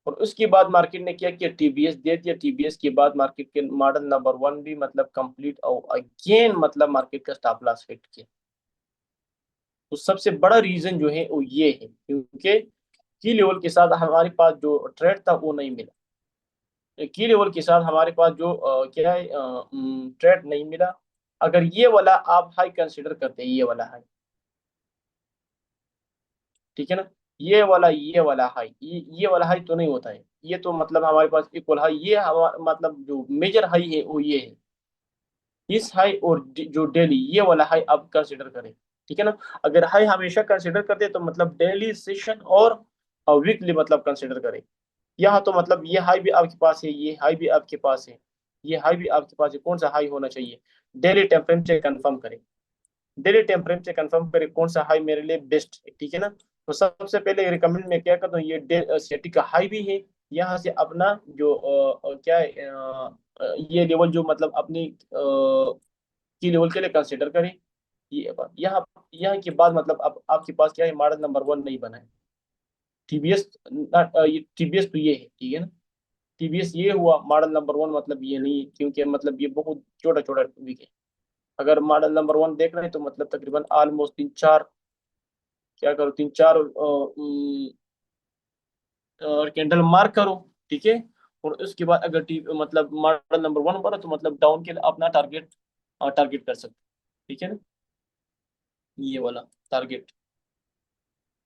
और उसके बाद मार्केट ने क्या किया, टीबीएस दे दिया। टीबीएस के बाद मार्केट के मॉडल नंबर 1 भी मतलब कंप्लीट और अगेन मतलब मार्केट का स्टॉप लॉस हिट किया। तो सबसे बड़ा रीजन जो है वो ये है, क्योंकि की लेवल के साथ हमारे पास जो ट्रेड था वो नहीं मिला। की लेवल के साथ हमारे पास जो क्या है, ट्रेड नहीं मिला। अगर ये वाला आप हाई कंसिडर करते हैं, ये वाला हाई, ठीक है ना, ये वाला हाई, ये वाला हाई तो नहीं होता है। ये तो मतलब हमारे पास इक्वल हाई, ये मतलब जो मेजर हाई है वो ये है। इस हाई और जो डेली ये वाला हाई आप कंसिडर करें, ठीक है ना। अगर हाई हमेशा कंसिडर करते हैं तो मतलब डेली सेशन और वीकली मतलब कंसिडर करें। यहाँ तो मतलब ये हाई भी आपके पास है, ये हाई भी आपके पास है, ये हाई भी आपके पास है। कौन सा हाई होना चाहिए? डेली टेम्परेचर कंफर्म करें, डेली टेम्परेचर कंफर्म करें कौन सा हाई मेरे लिए बेस्ट है, ठीक है ना। तो सबसे पहले रिकमेंड मैं क्या करता हूँ, ये सेटी का हाई भी है, यहाँ से अपना जो क्या है, ये लेवल जो मतलब अपनी की लेवल के लिए कंसिडर करें। ये यहाँ यहाँ के बाद मतलब अब आपके पास क्या है, मॉडल नंबर 1 नहीं बना है। टीबीएस, ये टीबीएस तो ये है, ठीक है ना। टीबीएस ये हुआ, मॉडल नंबर 1 मतलब ये नहीं है, क्योंकि मतलब ये बहुत छोटा छोटा वीक है। अगर मॉडल नंबर 1 देख रहे हैं तो मतलब तकरीबन ऑलमोस्ट तीन चार, क्या करो, तीन चार कैंडल मार्क करो, ठीक है। और उसके बाद अगर मतलब मॉडल नंबर 1 पर है, तो मतलब डाउन के लिए अपना टारगेट टारगेट कर सकते, ठीक है ना। ये वाला टारगेट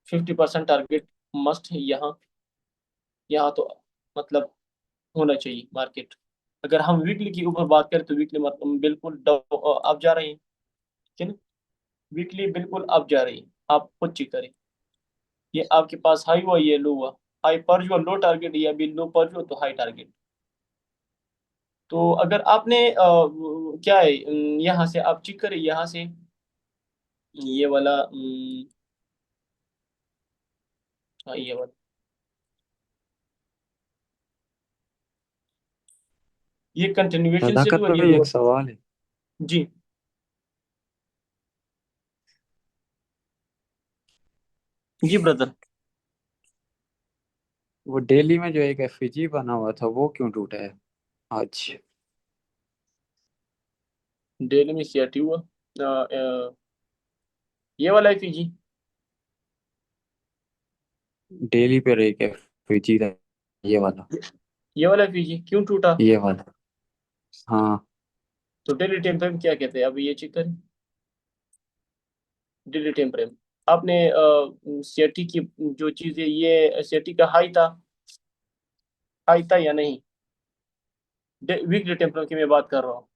50% टारगेट मस्ट है यहाँ। यहाँ तो मतलब होना चाहिए मार्केट। अगर हम वीकली के ऊपर बात करें तो वीकली मतलब बिल्कुल अप जा रही है, ठीक है ना। वीकली बिल्कुल अप जा रही है, आप खुद चेक करें। ये आपके पास हाई हुआ, ये लो हुआ। हाई पर जो लो टारगेट, या अभी लो पर जो तो हाई टारगेट। तो अगर आपने क्या है, यहाँ से आप चेक करें, यहाँ से ये वाला हाँ ये वाला, ये कंटिन्यूएशन से सदाकत हुआ, ये भाई लो। एक सवाल है। जी जी ब्रदर। वो दिल्ली में जो एक एफईजी बना हुआ था वो क्यों टूटा है आज? डेली में सीआरटी हुआ, ये वाला एफईजी। दिल्ली पे एक एफईजी था, ये वाला। ये वाला एफईजी क्यों टूटा? ये वाला, हाँ। तो डेली टेम्परेचर क्या कहते हैं, अभी ये चेक करें। डेली टेम्परेचर आपने सीआरटी की जो चीज है, ये सीआरटी का हाई था या नहीं? वीकली टेम्परेचर की मैं बात कर रहा हूँ,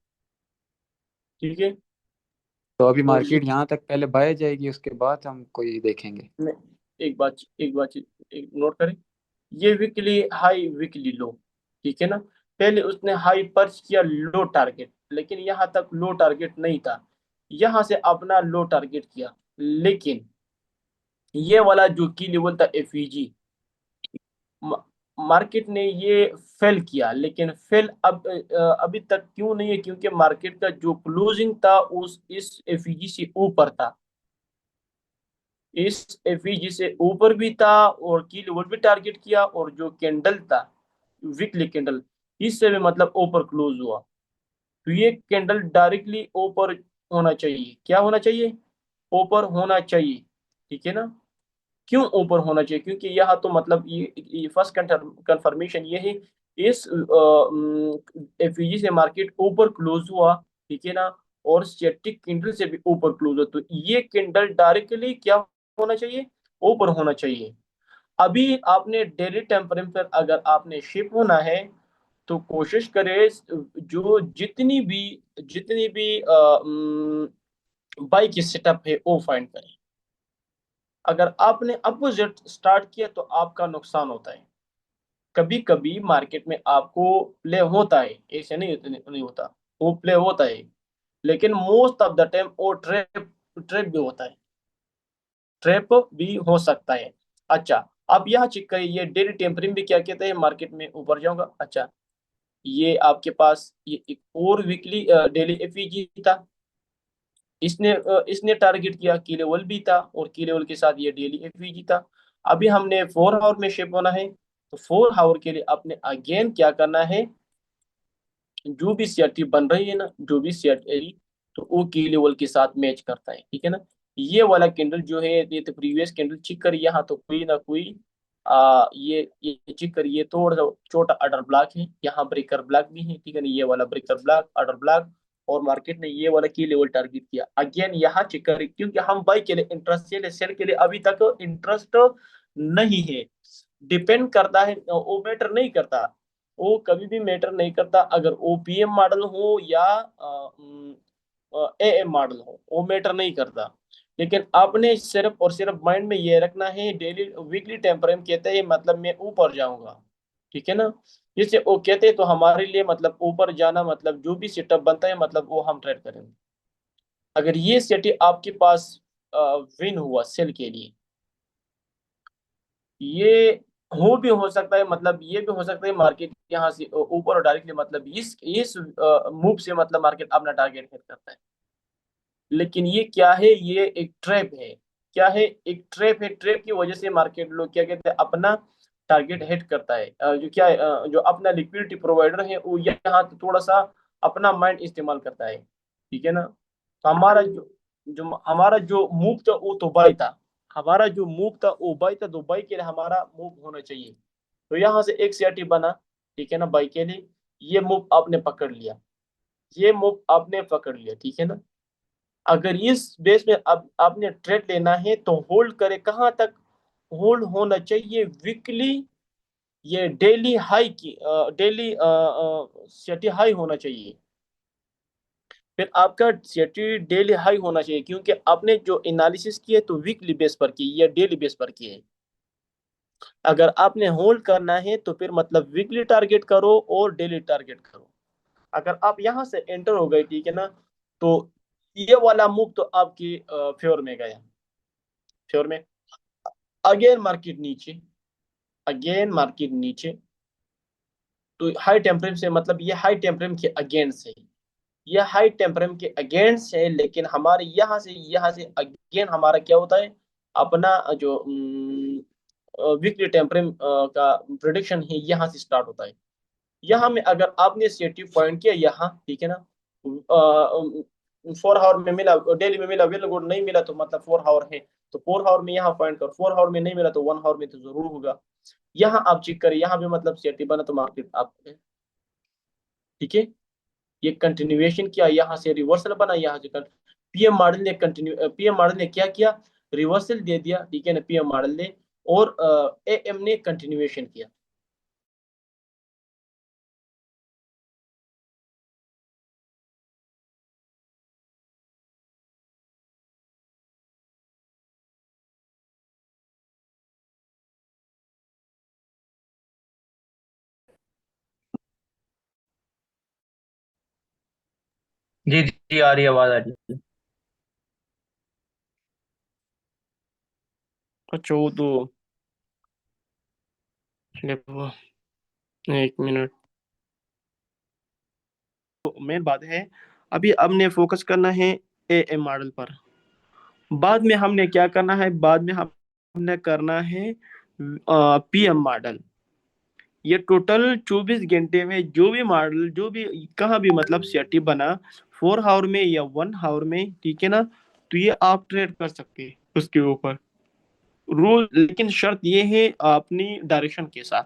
ठीक है। तो अभी तो ये मार्केट यहाँ तक पहले बाय जाएगी, उसके बाद हम कोई देखेंगे। मैं एक बात एक नोट करें। ये वीकली हाई वीकली लो, ठीक है ना। पहले उसने हाई पर्च किया लो टारगेट, लेकिन यहाँ तक लो टारगेट नहीं था। यहाँ से अपना लो टारगेट किया, लेकिन ये वाला जो की लेवल था एफईजी, मार्केट ने ये फेल किया। लेकिन फेल अभी तक क्यों नहीं है, क्योंकि मार्केट का जो क्लोजिंग था उस इस एफईजी से ऊपर था, इस एफईजी से ऊपर भी था, और की लेवल भी टारगेट किया, और जो कैंडल था वीकली कैंडल, इससे भी मतलब ऊपर क्लोज हुआ। तो ये कैंडल डायरेक्टली ऊपर होना चाहिए, क्या होना चाहिए, ऊपर होना चाहिए, ठीक है ना। क्यों ऊपर होना चाहिए, क्योंकि यहाँ तो मतलब ये फर्स्ट कंफर्मेशन ये है, इस एफईजी से मार्केट ऊपर क्लोज हुआ, ठीक है ना। और स्टैटिक कैंडल से भी ऊपर क्लोज हुआ, तो ये कैंडल डायरेक्टली क्या होना चाहिए, ऊपर होना चाहिए। अभी आपने डेली टेम्परेचर अगर आपने शिप होना है, तो कोशिश करें जो जितनी भी बाई की सेटअप है वो फाइंड करें। अगर आपने अपोजिट स्टार्ट किया तो आपका नुकसान होता है। कभी कभी मार्केट में आपको प्ले होता है, ऐसे नहीं होता, वो प्ले होता है, लेकिन मोस्ट ऑफ द टाइम वो ट्रैप ट्रैप भी होता है, ट्रैप भी हो सकता है। अच्छा, अब यहाँ चेक करिए, ये डेली टेम्परिंग भी क्या कहते हैं, मार्केट में ऊपर जाऊंगा। अच्छा, ये आपके पास ये एक और वीकली डेली एफईजी था, इसने टारगेट किया, की लेवल भी था, और की लेवल के साथ ये डेली एफईजी था। अभी हमने 4 आवर में शेप होना है, तो 4 आवर के लिए आपने अगेन क्या करना है, जो भी सीआरटी बन रही है ना, जो भी सीआरटी, तो वो की लेवल के साथ मैच करता है, ठीक है ना। ये वाला कैंडल जो है, ये तो प्रीवियस कैंडल चेक करिए, यहाँ तो कोई ना कोई ये चेक करिए, थोड़ा सा छोटा ऑर्डर ब्लॉक है, यहाँ ब्रेकर ब्लॉक भी है, ठीक है ना, ये वाला ब्रेकर ब्लॉक, ऑर्डर ब्लॉक, और मार्केट ने ये वाला की लेवल टारगेट किया। अगेन यहाँ चेक करिए, क्योंकि हम बाई के लिए इंटरेस्ट सेल के लिए अभी तक इंटरेस्ट नहीं है, डिपेंड करता है, वो मैटर नहीं करता, वो कभी भी मैटर नहीं करता, अगर ओपीएम मॉडल हो या एएम मॉडल हो, वो मैटर नहीं करता। लेकिन आपने सिर्फ और सिर्फ माइंड में ये रखना है, डेली वीकली टाइम फ्रेम कहते हैं मतलब मैं ऊपर जाऊंगा, ठीक है ना। जैसे वो कहते हैं तो हमारे लिए मतलब ऊपर जाना मतलब जो भी सेटअप बनता है मतलब वो हम ट्रेड करेंगे। अगर ये सेटअप आपके पास विन हुआ सेल के लिए, ये हो सकता है, मतलब ये भी हो सकता है मार्केट यहाँ से ऊपर डायरेक्टली, मतलब इस मूव से मतलब मार्केट अपना टारगेट हिट करता है। लेकिन ये क्या है, ये एक ट्रैप है, क्या है, एक ट्रैप है, ट्रैप की वजह से मार्केट लोग क्या कहते हैं, अपना टारगेट हिट करता है। जो क्या है, जो अपना लिक्विडिटी प्रोवाइडर है वो यहाँ थोड़ा सा अपना माइंड इस्तेमाल करता है, ठीक है ना। तो हमारा जो जो हमारा जो मूव था वो तो बाई था, हमारा जो मूव था वो बाई था, तो बाई के लिए हमारा मूव होना चाहिए। तो यहाँ से एक सीआरटी बना, ठीक है ना, बाई के लिए, ये मूव आपने पकड़ लिया, ये मूव आपने पकड़ लिया, ठीक है ना। अगर इस बेस में अब आपने ट्रेड लेना है तो होल्ड करे कहाँ तक, होल्ड होना चाहिए वीकली, ये डेली हाई की डेली सेटी हाई होना चाहिए, फिर आपका सेटी डेली हाई होना चाहिए, क्योंकि आपने जो एनालिसिस किया तो वीकली बेस पर की या डेली बेस पर की है। अगर आपने होल्ड करना है तो फिर मतलब वीकली टारगेट करो और डेली टारगेट करो। अगर आप यहाँ से एंटर हो गए, ठीक है ना, तो ये वाला मूव तो आपकी फेवर में गया, फेवर में। अगेन मार्केट नीचे, अगेन मार्केट नीचे, तो हाई टेम्परेम से मतलब ये हाई टेम्परेम के अगेंस्ट है, ये हाई टेम्परेम के अगेंस्ट है, लेकिन हमारे यहाँ से अगेन हमारा क्या होता है, अपना जो वीकली टेम्परेम का प्रोडिक्शन है यहाँ से स्टार्ट होता है। यहाँ में अगर आपने सेटिव पॉइंट किया यहाँ, ठीक है ना, 4 आवर में मिला, डेली में मिला, वेल गुड, नहीं मिला तो मतलब 4 आवर है, तो 4 आवर में यहाँ पॉइंट कर, 4 आवर में नहीं मिला तो 1 आवर में तो जरूर होगा। यहाँ आप चेक करें, यहाँ भी मतलब सेटिव बना तो मार्केट आप, ठीक है, ये कंटिन्यूएशन किया, यहाँ से रिवर्सल बना, यहाँ से पीएम मॉडल ने क्या किया, रिवर्सल दे दिया, ठीक है ना, पीएम मॉडल ने, और एएम ने कंटिन्यूएशन किया। जी जी, आ रही है, आवाज आ रही है। अच्छा, वो तो एक मिनट, मेन बात है, अभी हमने फोकस करना है एएम मॉडल पर, बाद में हमने क्या करना है, बाद में हमने करना है पीएम मॉडल। ये टोटल 24 घंटे में जो भी मॉडल, जो भी कहाँ भी मतलब सेटिव बना, 4 आवर में या 1 आवर में, ठीक है ना, तो ये आप ट्रेड कर सकते हैं उसके ऊपर रूल, लेकिन शर्त ये है अपनी डायरेक्शन के साथ।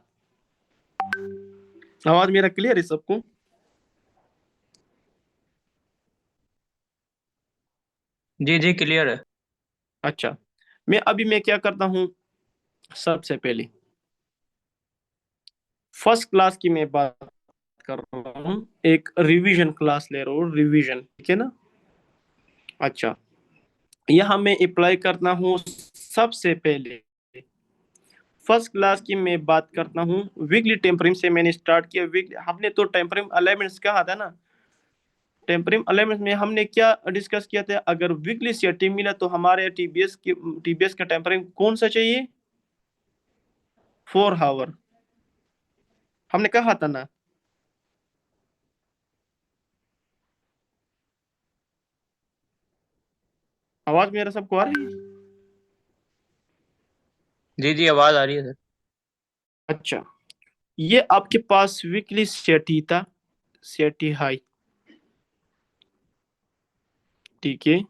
आवाज मेरा क्लियर है सबको? जी जी, क्लियर है। अच्छा, मैं क्या करता हूँ, सबसे पहले फर्स्ट क्लास की मैं बात कर रहा हूँ, एक रिवीजन क्लास ले रहा हूँ, रिवीजन, ठीक है ना। अच्छा, यहाँ मैं अप्लाई करता हूँ सबसे पहले फर्स्ट क्लास की मैं बात करता हूँ। वीकली टेम्परिंग से मैंने स्टार्ट किया। वीकली हमने तो टेम्परिंग अलाइनमेंट्स कहा था ना। टेम्परिंग अलाइनमेंट में हमने क्या डिस्कस किया था, अगर वीकली सीआरटी मिला तो हमारे टीबीएस का टेम्परिंग कौन सा चाहिए, 4 आवर। हमने कहा था ना। आवाज मेरा सबको आ रही है? जी जी आवाज आ रही है सर। अच्छा, ये आपके पास वीकली सीआरटी था, सीआरटी हाई, ठीक है।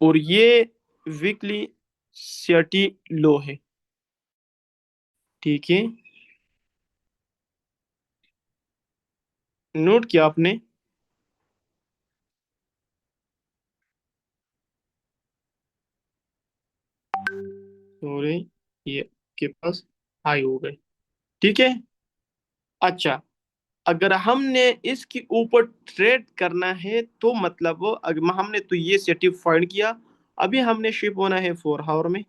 और ये वीकली सीआरटी लो है, ठीक है। नोट किया आपने? सॉरी, ये आपके पास हाई हो गए, ठीक है। अच्छा, अगर हमने इसके ऊपर ट्रेड करना है तो मतलब अगर हमने तो ये सेटिव फाइंड किया, अभी हमने शिप होना है 4 आवर में।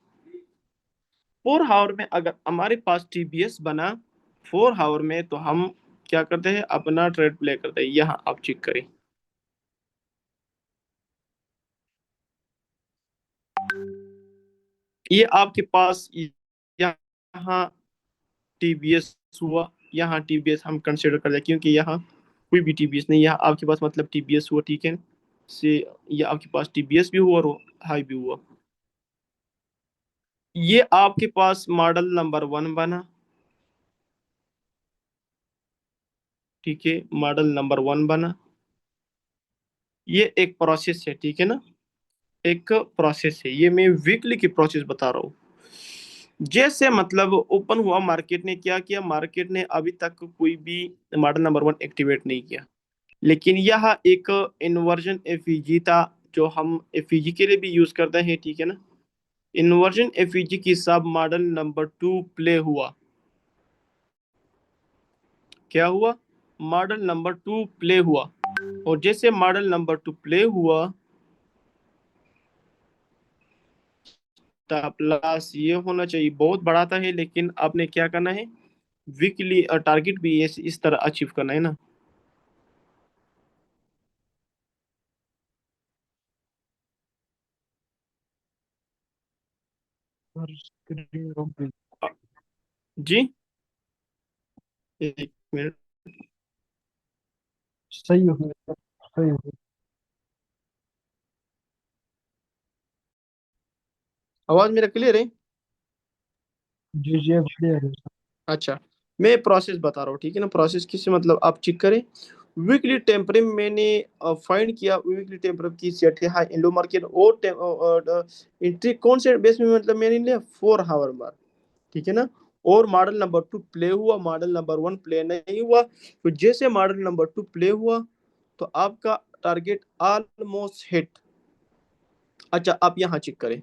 4 आवर में अगर हमारे पास टीबीएस बना 4 आवर में, तो हम क्या करते हैं, अपना ट्रेड प्ले करते हैं। यहाँ आप चेक करें, ये आपके पास यहाँ टीबीएस हुआ। यहाँ टीबीएस हम कंसिडर कर लें, क्योंकि यहाँ कोई भी टीबीएस नहीं, यहाँ आपके पास मतलब टीबीएस हुआ, ठीक है। से ये आपके पास टीबीएस भी हुआ और हाई भी हुआ। ये आपके पास मॉडल नंबर 1 बना, ठीक है। मॉडल नंबर 1 बना, ये एक प्रोसेस है, ठीक है ना। एक प्रोसेस है, ये मैं वीकली की प्रोसेस बता रहा हूँ। जैसे मतलब ओपन हुआ, मार्केट ने क्या किया, मार्केट ने अभी तक कोई भी मॉडल नंबर 1 एक्टिवेट नहीं किया, लेकिन यह एक इन्वर्जन एफईजी था, जो हम एफईजी के लिए भी यूज करते हैं, ठीक है ना। इन्वर्जन एफईजी की सब मॉडल नंबर 2 प्ले हुआ। क्या हुआ? मॉडल नंबर 2 प्ले हुआ। और जैसे मॉडल नंबर 2 प्ले हुआ, स्टॉप लॉस ये होना चाहिए, बहुत बड़ा था है, लेकिन आपने क्या करना है, वीकली टारगेट भी इस तरह अचीव करना है ना। और स्क्रीन रोक गई। जी, एक मिनट। सही हो गया, सही हो गया। आवाज मेरा क्लियर है? जी जी अब क्लियर है। अच्छा, मैं प्रोसेस बता रहा हूँ, ठीक है ना। प्रोसेस किससे मतलब आप चेक करें। वीकली टेम्परिंग मैंने फाइंड किया, वीकली टेम्परिंग की set high in low market, और एंट्री कौन से बेस में मतलब मैंने लिया, 4 आवर बार, ठीक है ना। और मॉडल नंबर 2 प्ले हुआ, मॉडल नंबर 1 प्ले नहीं हुआ। तो जैसे मॉडल नंबर 2 प्ले हुआ, तो आपका टारगेट ऑलमोस्ट हिट। अच्छा, आप यहाँ चेक करें,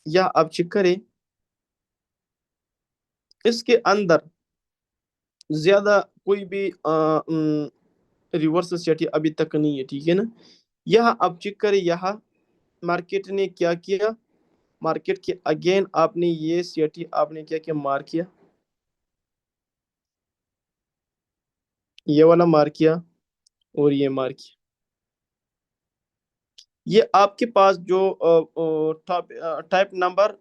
या आप चेक करें, इसके अंदर ज्यादा कोई भी रिवर्स स्ट्रेटजी अभी तक नहीं है, ठीक है ना। यह आप चेक करें, यहाँ मार्केट ने क्या किया, मार्केट के अगेन आपने ये स्ट्रेटजी आपने क्या किया, मार किया, ये वाला मार किया, और ये मार किया। ये आपके पास जो टाइप नंबर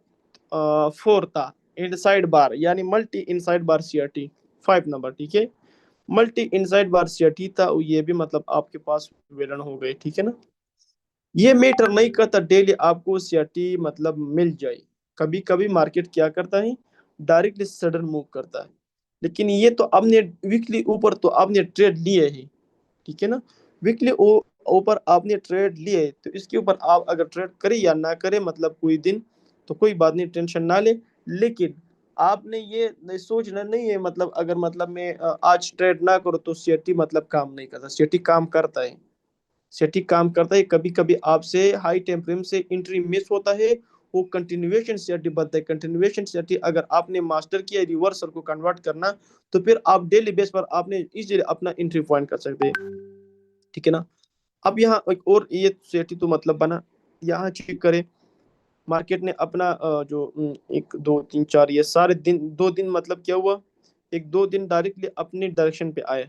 4 था, इनसाइड बार, यानी मल्टी इनसाइड बार सीआरटी 5 नंबर, ठीक है। मल्टी इनसाइड बार सीआरटी था, ये भी मतलब आपके पास विलन हो गए, ठीक है ना। ये मैटर नहीं करता डेली आपको सीआरटी मतलब मिल जाए, कभी कभी मार्केट क्या करता है, डायरेक्टली सडन मूव करता है। लेकिन ये तो आपने वीकली ऊपर तो आपने ट्रेड लिए है, ठीक है ना। वीकली ऊपर आपने ट्रेड लिए, तो इसके ऊपर आप अगर ट्रेड करे या ना करे मतलब कोई दिन, तो कोई बात नहीं, टेंशन ना ले। लेकिन आपने ये नहीं सोचना नहीं है, मतलब अगर मतलब मैं आज ट्रेड ना करूँ तो सीएटी मतलब काम नहीं करता, सीएटी काम करता है। सेटिक काम करता है, कभी कभी आपसे हाई टेम्परेचर से एंट्री मिस होता है, वो कंटिन्यूएशन सेटिंग बनता है। कंटिन्यूएशन सेटिंग अगर आपने मास्टर किया रिवर्सल को कन्वर्ट करना, तो फिर आप डेली बेस पर आपने इजीली अपना एंट्री पॉइंट कर सकते हैं, ठीक है ना। अब यहाँ एक और ये सेटी तो मतलब बना, यहाँ चेक करें मार्केट ने अपना जो 1 2 3 4 ये सारे दिन 2 दिन मतलब क्या हुआ, 1 2 दिन डायरेक्टली अपने डायरेक्शन पे आया,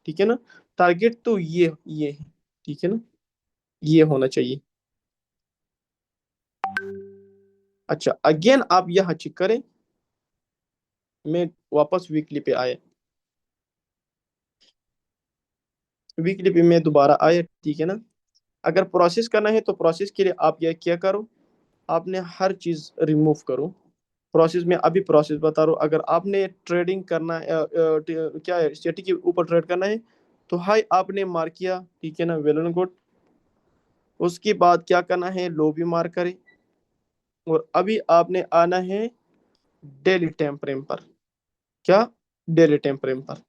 ठीक है ना। टारगेट तो ये है, ठीक है ना, ये होना चाहिए। अच्छा अगेन आप यहाँ चेक करें, मैं वापस वीकली पे आया, वीकली पे मैं दोबारा आया, ठीक है ना। अगर प्रोसेस करना है तो प्रोसेस के लिए आप ये क्या करो, आपने हर चीज रिमूव करो। प्रोसेस में अभी प्रोसेस बता रहा हूँ, अगर आपने ट्रेडिंग करना क्या है स्टेटिक के ऊपर ट्रेड करना है तो हाई आपने मार्क किया, ठीक है ना, वेल एंड गुड। उसके बाद क्या करना है, लो भी मार्क करें, और अभी आपने आना है डेली टाइम फ्रेम पर। क्या, डेली टाइम फ्रेम पर।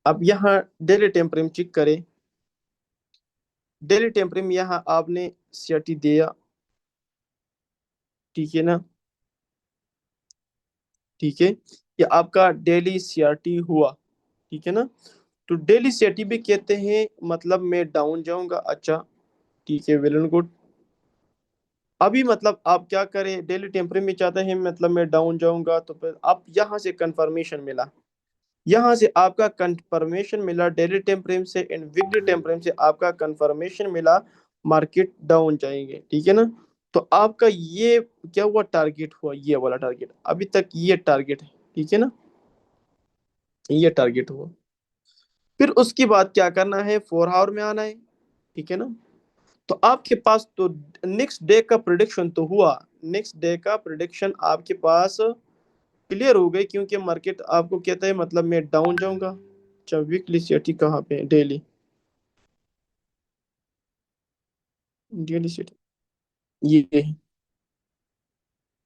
अब यहाँ डेली टाइम फ्रेम चेक करें, डेली टाइम फ्रेम यहाँ आपने सीआरटी दिया, ठीक है ना, ठीक है, ये आपका डेली सीआरटी हुआ, ठीक है ना। तो डेली सीआरटी भी कहते हैं मतलब मैं डाउन जाऊंगा, अच्छा ठीक है, वेल एंड गुड। अभी मतलब आप क्या करें, डेली टेम्परे में चाहते हैं मतलब मैं डाउन जाऊंगा, तो फिर आप यहाँ से कंफर्मेशन मिला, यहाँ से आपका कंफर्मेशन मिला डेली टेम्परेम से एंड वीकली टेम्परेम से आपका कंफर्मेशन मिला मार्केट डाउन जाएंगे, ठीक है ना। तो आपका ये क्या हुआ, टारगेट हुआ, ये वाला टारगेट अभी तक ये टारगेट है, ठीक है ना, ये टारगेट हुआ। फिर उसके बाद क्या करना है, 4 आवर में आना है, ठीक है ना। तो आपके पास तो नेक्स्ट डे का प्रिडिक्शन तो हुआ, नेक्स्ट डे का प्रिडिक्शन आपके पास क्लियर हो गई, क्योंकि मार्केट आपको कहता है मतलब मैं डाउन जाऊंगा। अच्छा वीकली सेटी कहाँ पे, डेली, डेली सेटी ये है।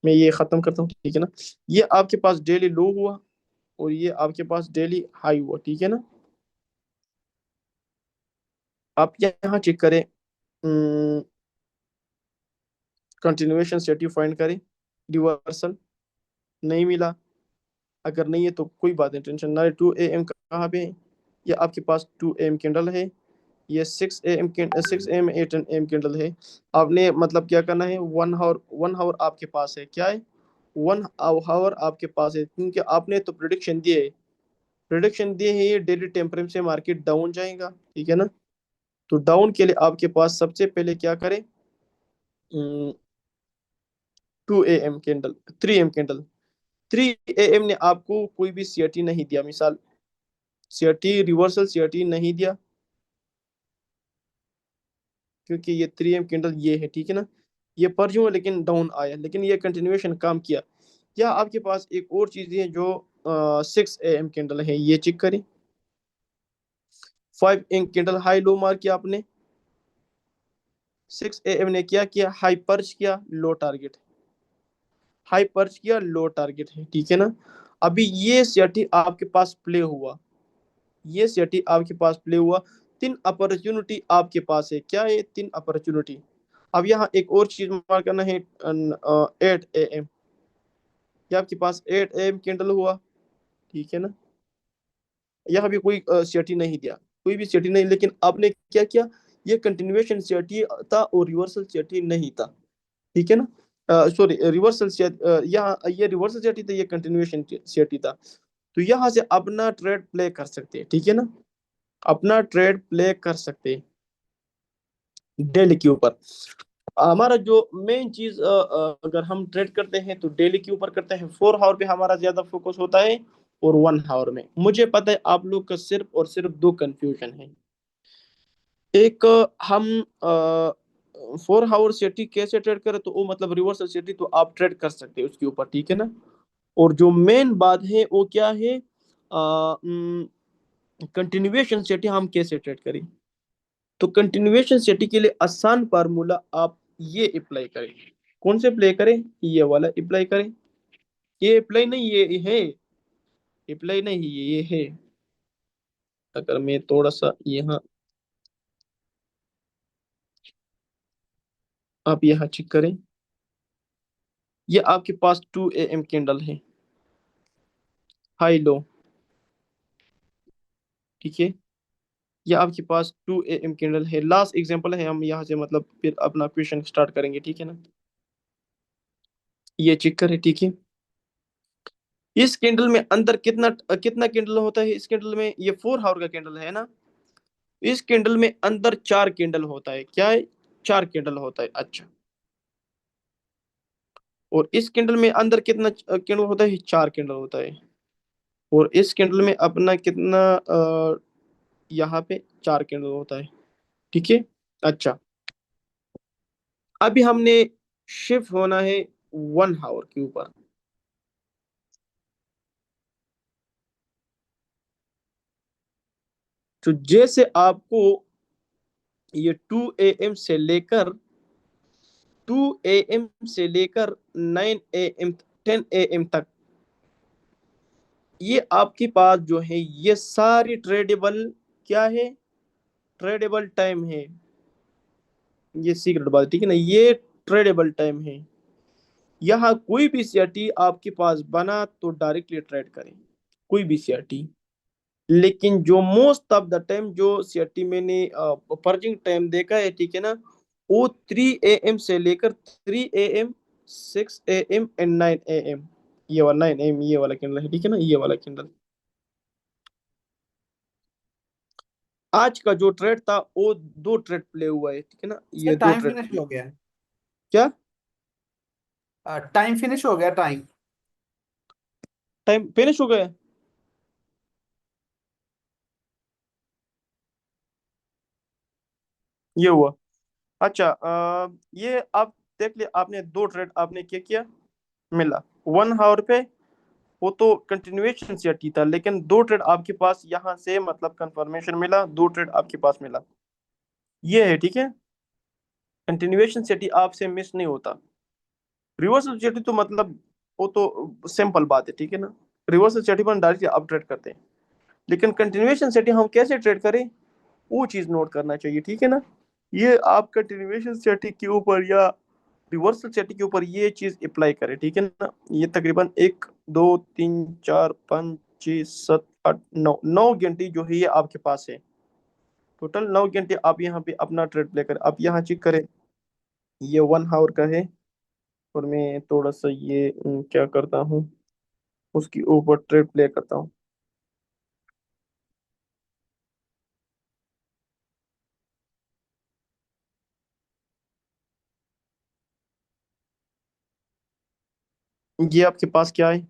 मैं ये खत्म करता हूँ, ठीक है ना। ये आपके पास डेली लो हुआ और ये आपके पास डेली हाई हुआ, ठीक है ना। आप यहाँ चेक करें, कंटिन्यूएशन सेटी फाइंड करें, रिवर्सल नहीं मिला, अगर नहीं है तो कोई बात नहीं, टेंशन ना, 2 AM कहाँ पे है, ये आपके पास 2 AM कैंडल है, ये 6 AM 8 AM कैंडल है। आपने मतलब क्या करना है, 1 आवर, 1 आवर आपके पास है, क्या है, 1 आवर आपके पास है, क्योंकि आपने तो प्रिडिक्शन दिए है, प्रिडिक्शन दिए है ये डेली टेम्परेचर से मार्केट डाउन जाएगा, ठीक है ना। तो डाउन के लिए आपके पास सबसे पहले क्या करें, 2 AM candle, 3 AM candle, 3 AM ने आपको कोई भी सीआरटी नहीं दिया, मिसाल सीआरटी रिवर्सल सीआरटी नहीं दिया, क्योंकि ये 3 AM कैंडल ये है, ठीक है ना। ये पर जो है लेकिन डाउन आया, लेकिन ये कंटिन्यूएशन काम किया। या आपके पास एक और चीज है जो 6 AM कैंडल है, ये चेक करें, 5 AM कैंडल हाई लो मार किया आपने, 6 AM ने क्या किया, हाई पर्च किया, लो टारगेट, हाई पर्च किया, लो टारगेट है, ठीक है ना। अभी ये सीआरटी आपके पास प्ले हुआ, ये सीआरटी आपके पास प्ले हुआ, 3 अपॉर्चुनिटी आपके पास है, क्या है, 3 अपॉर्चुनिटी। अब यहाँ एक और चीज मार्क करना है, 8 AM, ये आपके पास 8 AM कैंडल हुआ, ठीक है ना। यहाँ भी कोई सीआरटी नहीं दिया, कोई भी सीआरटी नहीं, लेकिन आपने क्या किया, ये कंटिन्यूएशन सीआरटी था और रिवर्सल सीआरटी नहीं था, ठीक है ना। सॉरी रिवर्सल, यहाँ ये रिवर्सल सीआरटी था, ये कंटिन्यूएशन सीआरटी था। तो यहाँ से अपना ट्रेड प्ले कर सकते हैं, ठीक है ना, अपना ट्रेड प्ले कर सकते हैं डेली के ऊपर। हमारा जो मेन चीज अगर हम ट्रेड करते हैं तो डेली के ऊपर करते हैं, 4 आवर पे हमारा ज्यादा फोकस होता है, और 1 आवर में। मुझे पता है आप लोग का सिर्फ और सिर्फ दो कंफ्यूजन है, एक हम 4 आवर सेटी कैसे ट्रेड करें, तो वो मतलब रिवर्सल सेटी तो आप ट्रेड कर सकते हैं उसके ऊपर, ठीक है ना। और जो मेन बात है वो क्या है, कंटिन्यूएशन सेटी हम कैसे ट्रेड करें। तो कंटिन्यूएशन सेटी के लिए आसान फार्मूला आप ये अप्लाई करें, कौन से अप्लाई करें, ये वाला अप्लाई करें, ये अप्लाई नहीं ये है, अप्लाई नहीं ये है। अगर मैं थोड़ा सा यहाँ, आप यहाँ चेक करें, ये आपके पास 2 AM कैंडल है, हाई लो, ठीक है, ये आपके पास 2 AM कैंडल है, लास्ट एग्जांपल है, हम यहाँ से मतलब फिर अपना क्वेश्चन स्टार्ट करेंगे, ठीक है ना। ये चेक करें, ठीक है। इस कैंडल में अंदर कितना कितना कैंडल होता है, इस कैंडल में ये 4 आवर का कैंडल है ना। इस कैंडल में अंदर 4 कैंडल होता है, क्या है, 4 कैंडल होता है। अच्छा, और इस कैंडल में अंदर कितना कैंडल होता है, 4 कैंडल होता है। और इस कैंडल में अपना कितना यहाँ पे 4 कैंडल होता है, ठीक है। अच्छा, अभी हमने शिफ्ट होना है 1 आवर के ऊपर। तो जैसे आपको ये 2 AM से लेकर 9 AM 10 AM तक, ये आपके पास जो है ये सारी ट्रेडेबल, क्या है, ट्रेडेबल टाइम है। ये सीक्रेट बात, ठीक है ना, ये ट्रेडेबल टाइम है। यहाँ कोई भी सीआरटी आपके पास बना तो डायरेक्टली ट्रेड करें, कोई भी सीआरटी। लेकिन जो मोस्ट ऑफ द टाइम जो सीआरटी मैंने पर्जिंग टाइम देखा है, ठीक है ना, वो 3 AM से लेकर 3 AM, 6 AM एंड 9 AM। ये वाला 9 AM ये वाला कैंडल है, ठीक है ना, ये वाला कैंडल। आज का जो ट्रेड था वो 2 ट्रेड प्ले हुआ है, ठीक है ना, सर ये दो टाइम ट्रेड फिनिश प्ले। हो गया क्या है, टाइम फिनिश हो गया, टाइम। टाइम फिनिश हो गया, ये हुआ। अच्छा, ये आप देख लिया, आपने 2 ट्रेड आपने क्या किया, मिला 1 आवर पे। वो तो कंटिन्यूएशन सीआरटी था, लेकिन 2 ट्रेड आपके पास यहाँ से मतलब कंफर्मेशन मिला, 2 ट्रेड आपके पास मिला, ये है, ठीक है। कंटिन्यूएशन सीआरटी आपसे मिस नहीं होता। रिवर्सल सीआरटी तो मतलब वो तो सिंपल बात है, ठीक है ना। रिवर्सल सीआरटी पर डायरेक्टली आप ट्रेड करते हैं, लेकिन कंटिन्यूएशन सीआरटी हम कैसे ट्रेड करें, वो चीज नोट करना चाहिए, ठीक है ना। ये आप कंटिन्यूएशन सीआरटी के ऊपर या रिवर्सल सेटिंग के ऊपर ये चीज अप्लाई करें, ठीक है ना। ये तकरीबन 1 2 3 4 5 6 7 8 9 9 घंटे जो है ये आपके पास है। टोटल 9 घंटे आप यहाँ पे अपना ट्रेड प्ले करें। आप यहाँ चेक करें, ये 1 आवर का है। और मैं थोड़ा सा ये क्या करता हूँ, उसके ऊपर ट्रेड प्ले करता हूँ। ये आपके पास क्या है,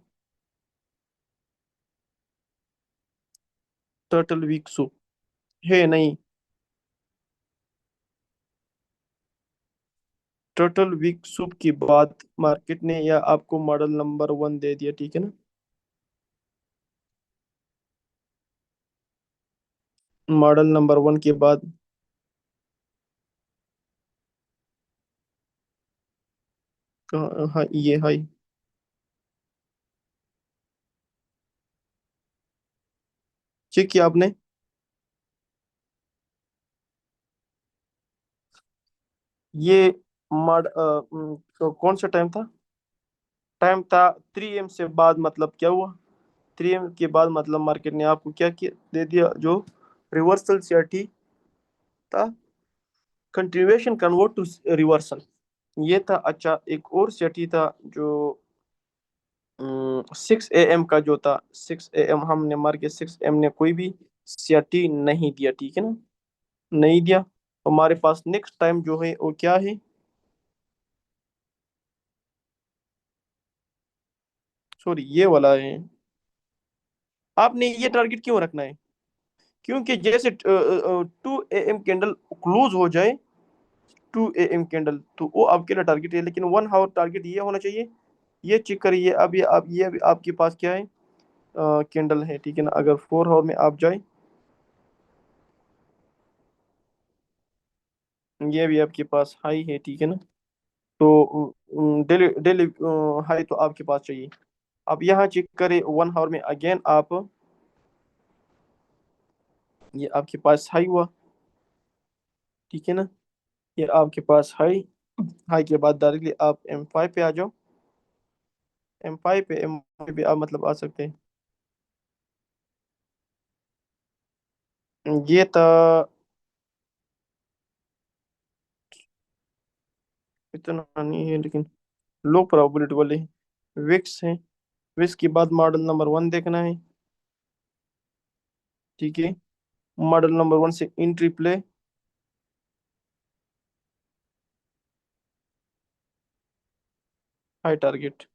टर्टल वीक सूप है नहीं। टर्टल वीक सूप के बाद मार्केट ने या आपको मॉडल नंबर 1 दे दिया, ठीक है ना। मॉडल नंबर 1 के बाद हाँ, ये हाई चेक किया आपने। ये तो कौन सा टाइम था, टाइम था 3 AM से बाद, मतलब क्या हुआ, 3 AM के बाद मतलब मार्केट ने आपको क्या किया, दे दिया, जो रिवर्सल सीआरटी था, कंटिन्यूएशन कन्वर्ट टू रिवर्सल, ये था। अच्छा, एक और सीआरटी था जो 6 AM का जो था, 6 AM हमने मार के 6 AM ने कोई भी सीआरटी नहीं दिया, ठीक है ना, नहीं दिया। हमारे पास नेक्स्ट टाइम जो है वो क्या है, सॉरी ये वाला है। आपने ये टारगेट क्यों रखना है, क्योंकि जैसे 2 AM कैंडल क्लोज हो जाए, 2 AM कैंडल, तो वो आपके लिए टारगेट है। लेकिन 1 आवर टारगेट ये होना चाहिए। ये चेक करिए, अब ये अभी आपके पास क्या है, कैंडल है, ठीक है ना। अगर 4 आवर में आप जाए, ये भी आपके पास हाई है, ठीक है ना। तो डेली डेली हाई तो आपके पास चाहिए। अब यहाँ चेक करें 1 आवर में, अगेन आप, ये आपके पास हाई हुआ, ठीक है ना। ये आपके पास हाई, हाई के बाद डायरेक्टली आप M5 पे आ जाओ। M5 पे आप मतलब आ सकते हैं। ये था, इतना नहीं है लेकिन लो प्रोबेबिलिटी वाले विक्स है। विक्स के बाद मॉडल नंबर 1 देखना है। ठीक है, मॉडल नंबर 1 से entry play. High target,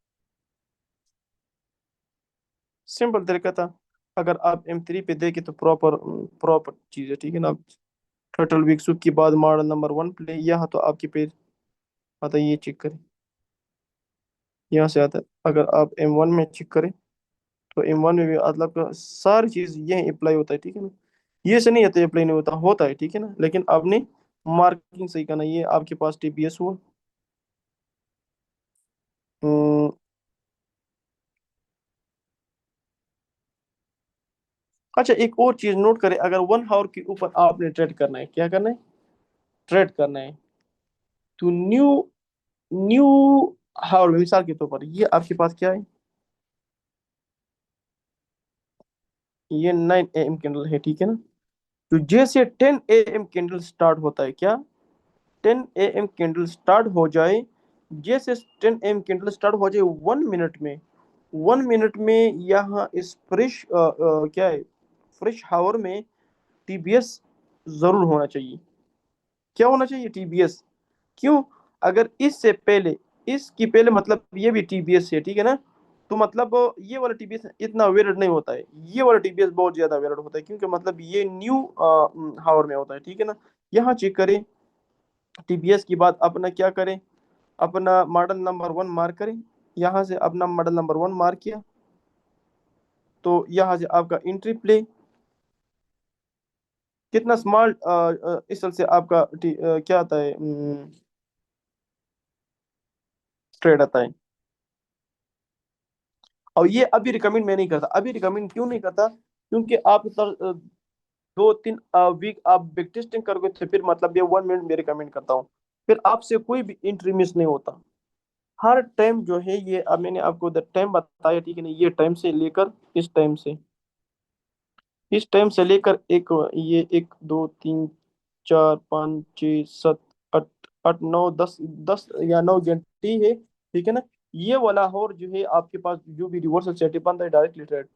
simple तरीका था। अगर आप M3 पे देखे तो प्रॉपर प्रॉपर चीज है। ठीक है ना। टोटल विक्सू के बाद मॉडल नंबर 1 प्ले, यहाँ तो आपके पे आता है, ये चेक करें। यहाँ से आता है। अगर आप M1 में चेक करें तो M1 में भी मतलब का सारी चीज यही अप्लाई होता है। ठीक है ना। ये से नहीं होता अप्लाई नहीं होता, होता है। ठीक है ना, लेकिन आपने मार्किंग सही करना। ये आपके पास TPS हुआ। हम्म, अच्छा, एक और चीज नोट करें। अगर 1 आवर के ऊपर आपने ट्रेड करना है, क्या करना है, ट्रेड करना है, तो न्यू न्यू हावर में मिसाल के तौर पर ये आपके पास क्या है, ये 9 AM कैंडल है। ठीक है ना। तो जैसे 10 AM कैंडल स्टार्ट होता है, क्या 10 AM कैंडल स्टार्ट हो जाए, जैसे 10 AM कैंडल स्टार्ट हो जाए 1 मिनट में, 1 मिनट में यहाँ इस फ्रेश क्या है, फ्रेश हावर में TBS जरूर होना चाहिए। क्या होना चाहिए, TBS। क्यों, अगर इससे पहले, इसकी पहले मतलब ये भी TBS है। ठीक है ना। तो मतलब ये वाला TBS इतना वेरिड नहीं होता है, ये वाला TBS बहुत ज्यादा वेरिड होता है, क्योंकि मतलब ये न्यू हावर में होता है। ठीक है ना। यहाँ चेक करें, TBS की बात अपना क्या करें, अपना मॉडल नंबर 1 मार्क करें। यहाँ से अपना मॉडल नंबर 1 मार्क किया, तो यहाँ से आपका एंट्री प्ले कितना स्मॉल, इस तरह से आपका क्या आता है, ट्रेड आता है। और ये अभी रिकमेंड मैं नहीं करता। अभी रिकमेंड क्यों नहीं करता, क्योंकि आप सर 2-3 वीक आप बिग टेस्टिंग करोगे तो फिर मतलब ये 1 मिनट में रिकमेंड करता हूँ। फिर आपसे कोई भी एंट्री मिस नहीं होता। हर टाइम जो है ये, अब मैंने आपको द टाइम बताया। ठीक है ना, ये टाइम से लेकर इस टाइम से, इस टाइम से लेकर एक, ये 1 2 3 4 5 6 7 8, 8 9 10, 10 या 9 घंटे है। ठीक है ना। ये वाला और जो है आपके पास जो भी रिवर्सल सेटिंग बनता है डायरेक्टली ट्रेड।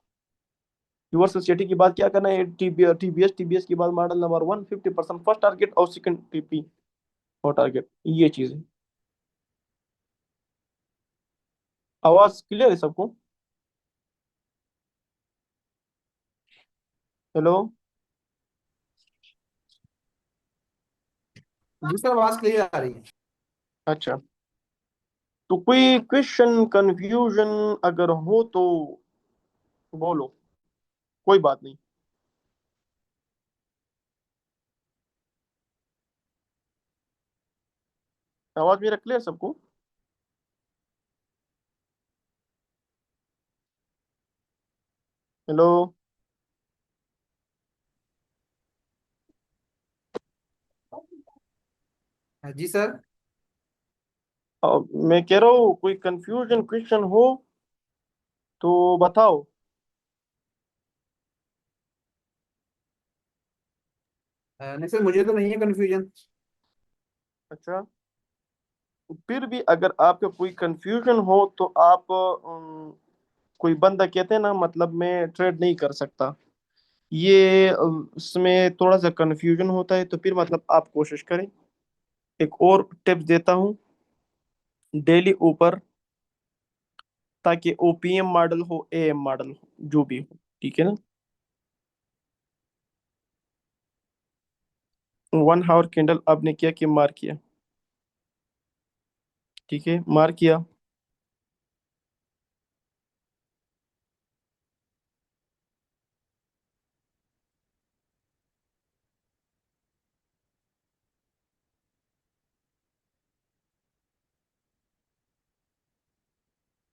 रिवर्सल सेटिंग के बाद क्या करना है, TBS के बाद मॉडल नंबर 1 50% फर्स्ट टारगेट और सेकंड TP और टारगेट, ये चीज है। आवाज क्लियर है सबको। हेलो। जी सर, आवाज क्लियर आ रही है। अच्छा, तो कोई क्वेश्चन कंफ्यूजन अगर हो तो बोलो, कोई बात नहीं। आवाज मेरा क्लियर सबको। हेलो। जी सर। मैं कह रहा हूँ कोई कंफ्यूजन क्वेश्चन हो तो बताओ। नहीं सर, मुझे तो नहीं है कंफ्यूजन। अच्छा, फिर भी अगर आपका कोई कंफ्यूजन हो तो आप कोई बंदा कहते हैं ना, मतलब मैं ट्रेड नहीं कर सकता, ये उसमें थोड़ा सा कंफ्यूजन होता है, तो फिर मतलब आप कोशिश करें। एक और टिप्स देता हूँ, डेली ऊपर, ताकि OPM मॉडल हो, AM मॉडल हो, जो भी हो। ठीक है ना। 1 आवर कैंडल आपने क्या कि मार किया। ठीक है, मार किया।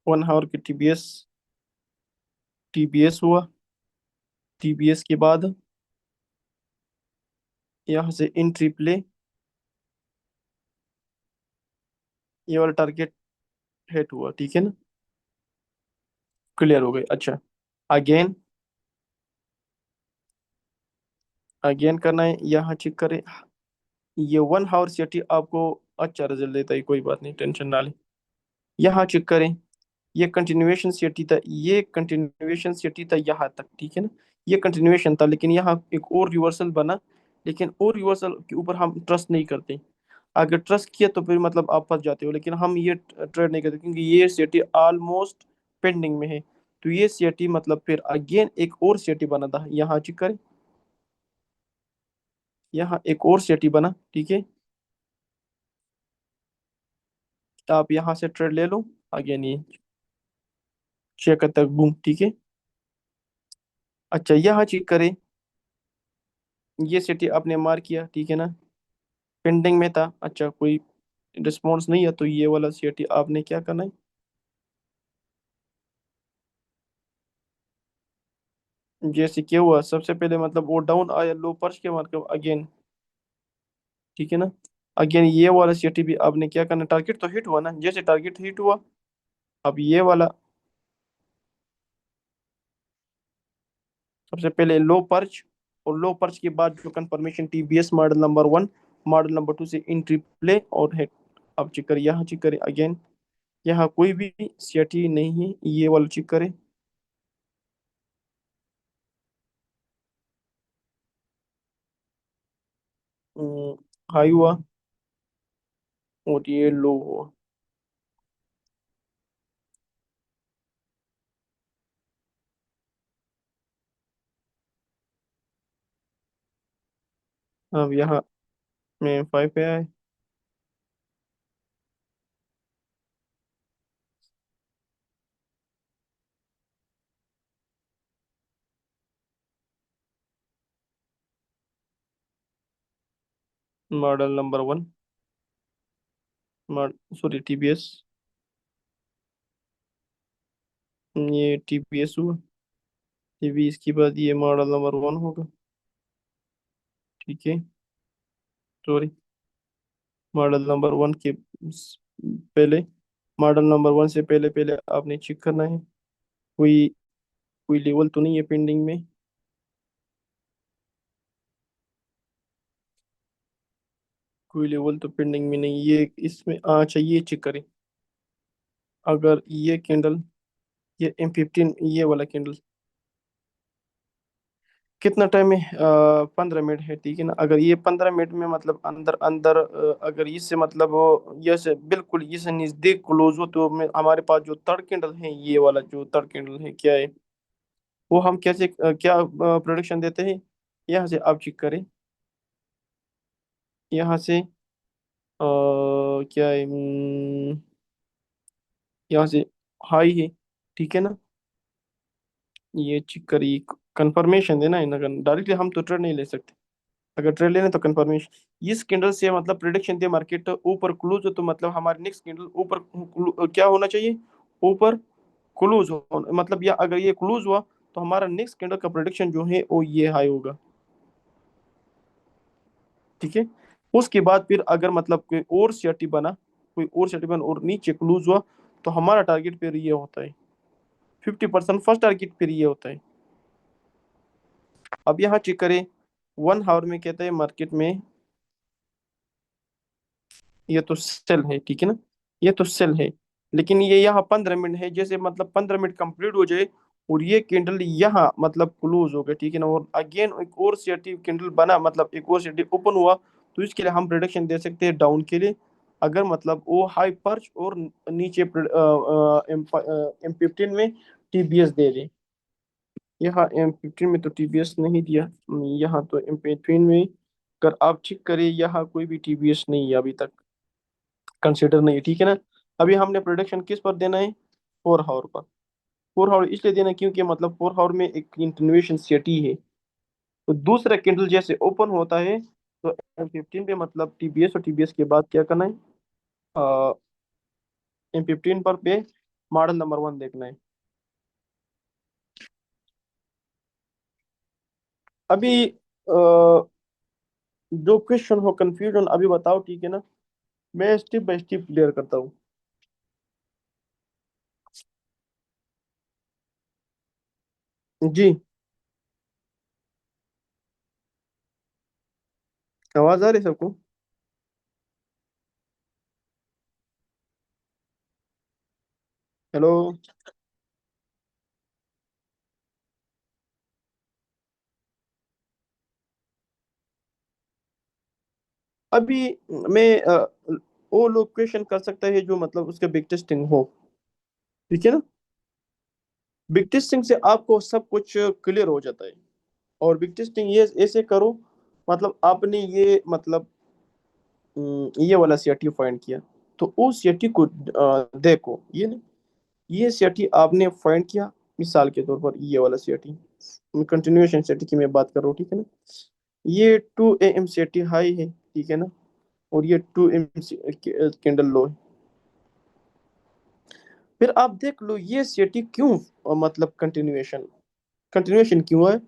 1 आवर की TBS हुआ। TBS के बाद यहाँ से एंट्री प्ले, ये वाला टारगेट हिट हुआ। ठीक है ना, क्लियर हो गई। अच्छा, अगेन अगेन करना है, यहाँ चेक करें। ये 1 आवर सीटी आपको अच्छा रिजल्ट देता है, कोई बात नहीं, टेंशन ना ले। यहाँ चेक करें, ये कंटिन्यूएशन सीटी था, ये कंटिन्यूएशन सीटी था यहाँ तक, ठीक है ना। ये कंटिन्यूएशन था, लेकिन यहाँ एक और रिवर्सल बना, लेकिन और रिवर्सल के ऊपर हम ट्रस्ट नहीं करते। अगर ट्रस्ट किया तो फिर मतलब आप फंस जाते हो, लेकिन हम ये ट्रेड नहीं करते क्योंकि ये सीटी ऑलमोस्ट पेंडिंग में है। तो ये सीटी मतलब फिर अगेन एक और सीटी बना था, यहाँ चेक करें, यहाँ एक और सीटी बना, ठीक है। तो आप यहाँ से ट्रेड ले लो, अगेन ये चेक तक बूम, ठीक है। अच्छा, यहाँ चेक करें, ये सिटी आपने मार किया, ठीक है ना, पेंडिंग में था, अच्छा कोई रिस्पॉन्स नहीं है, तो ये वाला सिटी आपने क्या करना है, जैसे क्या हुआ सबसे पहले मतलब वो डाउन आया लो पर्च के मार्क अगेन, ठीक है ना। अगेन ये वाला सिटी भी आपने क्या करना, टारगेट तो हिट हुआ ना, जैसे टारगेट हिट हुआ, अब ये वाला सबसे पहले लो पर्च, और लो पर्च के बाद जो confirmation TBS model number 1, model number 2 से इन प्ले और हिट। अब चेक करें, यहाँ चेक करें अगेन, यहाँ कोई भी सीटी नहीं है, ये वाला चेक करें, हाई हुआ और ये लो हुआ। अब यहाँ में 5 पे आए, मॉडल नंबर 1, सॉरी टीबीएस, ये टीबीएस हुआ, टीबीएस के बाद ये मॉडल नंबर 1 होगा, ठीक है। सॉरी, मॉडल नंबर 1 के पहले, मॉडल नंबर 1 से पहले पहले आपने चेक करना है, कोई कोई लेवल तो नहीं है पेंडिंग में, कोई लेवल तो पेंडिंग में नहीं, ये इसमें अच्छा ये चेक करें, अगर ये कैंडल, ये M15 ये वाला कैंडल कितना टाइम है, 15 मिनट है, ठीक है ना। अगर ये 15 मिनट में मतलब अंदर अंदर अगर इससे मतलब ये से बिल्कुल इससे नजदीक क्लोज हो, तो हमारे पास जो थर्ड कैंडल है, ये वाला जो थर्ड कैंडल है क्या है, वो हम कैसे क्या प्रोडक्शन देते हैं, यहाँ से आप चेक करें, यहाँ से क्या है, यहाँ से हाई है, ठीक है ना। ये चेक करिए, कंफर्मेशन देना है ना, डायरेक्टली हम तो ट्रेड नहीं ले सकते, अगर ट्रेड लेने तो कंफर्मेशन इस कैंडल से मतलब प्रिडिक्शन दे मार्केट ऊपर क्लोज हो, तो मतलब हमारी नेक्स्ट कैंडल ऊपर क्या होना चाहिए, ऊपर क्लोज हो, मतलब या अगर ये क्लोज हुआ तो हमारा नेक्स्ट कैंडल का प्रिडिक्शन जो है वो ये हाई होगा, ठीक है। उसके बाद फिर अगर मतलब कोई और सीआरटी बना, कोई और सीआरटी बना और नीचे क्लोज हुआ, तो हमारा टारगेट फिर ये होता है 50%, फर्स्ट टारगेट फिर ये होता है। अब यहाँ चेक करें, 1 आवर में कहते हैं मार्केट में, ये तो सेल है, ठीक है ना, ये तो सेल है, लेकिन ये यहाँ 15 मिनट है, जैसे मतलब 15 मिनट कंप्लीट हो जाए और ये कैंडल यहाँ मतलब क्लोज हो गया, ठीक है ना, और अगेन एक और सीआरटी कैंडल बना, मतलब एक और सीआरटी ओपन हुआ, तो इसके लिए हम प्रोडक्शन दे सकते हैं डाउन के लिए, अगर मतलब वो हाई पर्च और नीचे M15 में टीबीएस दे दे। यहाँ M15 में तो टीबीएस नहीं दिया, यहाँ तो M15 में अगर आप चेक करें, यहाँ कोई भी टीबीएस नहीं है अभी तक, कंसिडर नहीं है, ठीक है ना। अभी हमने प्रोडक्शन किस पर देना है, 4 आवर पर। 4 आवर इसलिए देना है क्योंकि मतलब 4 आवर में एक कंटिन्यूएशन सेटी है, तो दूसरा कैंडल जैसे ओपन होता है, तो M15 पे मतलब टीबीएस, और टीबीएस के बाद क्या करना है, M15 पर पे मॉडल नंबर 1 देखना है। अभी जो क्वेश्चन हो कंफ्यूजन अभी बताओ, ठीक है ना, मैं स्टेप बाय स्टेप क्लियर करता हूँ। जी, आवाज आ रही है सबको? हेलो। अभी मैं वो लोग क्वेश्चन कर सकता है जो मतलब उसके बिग टेस्टिंग हो, ठीक है ना। बिग टेस्टिंग से आपको सब कुछ क्लियर हो जाता है। और बिग टेस्टिंग ये ऐसे करो, मतलब आपने ये मतलब ये वाला सीआरटी फाइंड किया, तो उस सीआरटी को देखो, ये नहीं, ये सीआरटी आपने फाइंड किया, मिसाल के तौर पर ये वाला सीआरटी, कंटिन्यूएशन सीआरटी की मैं बात कर रहा हूँ, ठीक है ना। ये 2 AM सीआरटी हाई है, ठीक है ना, और ये 2 AM कैंडल लो है। फिर आप देख लो ये सीआरटी क्यों मतलब कंटिन्यूएशन कंटिन्यूएशन क्यों है।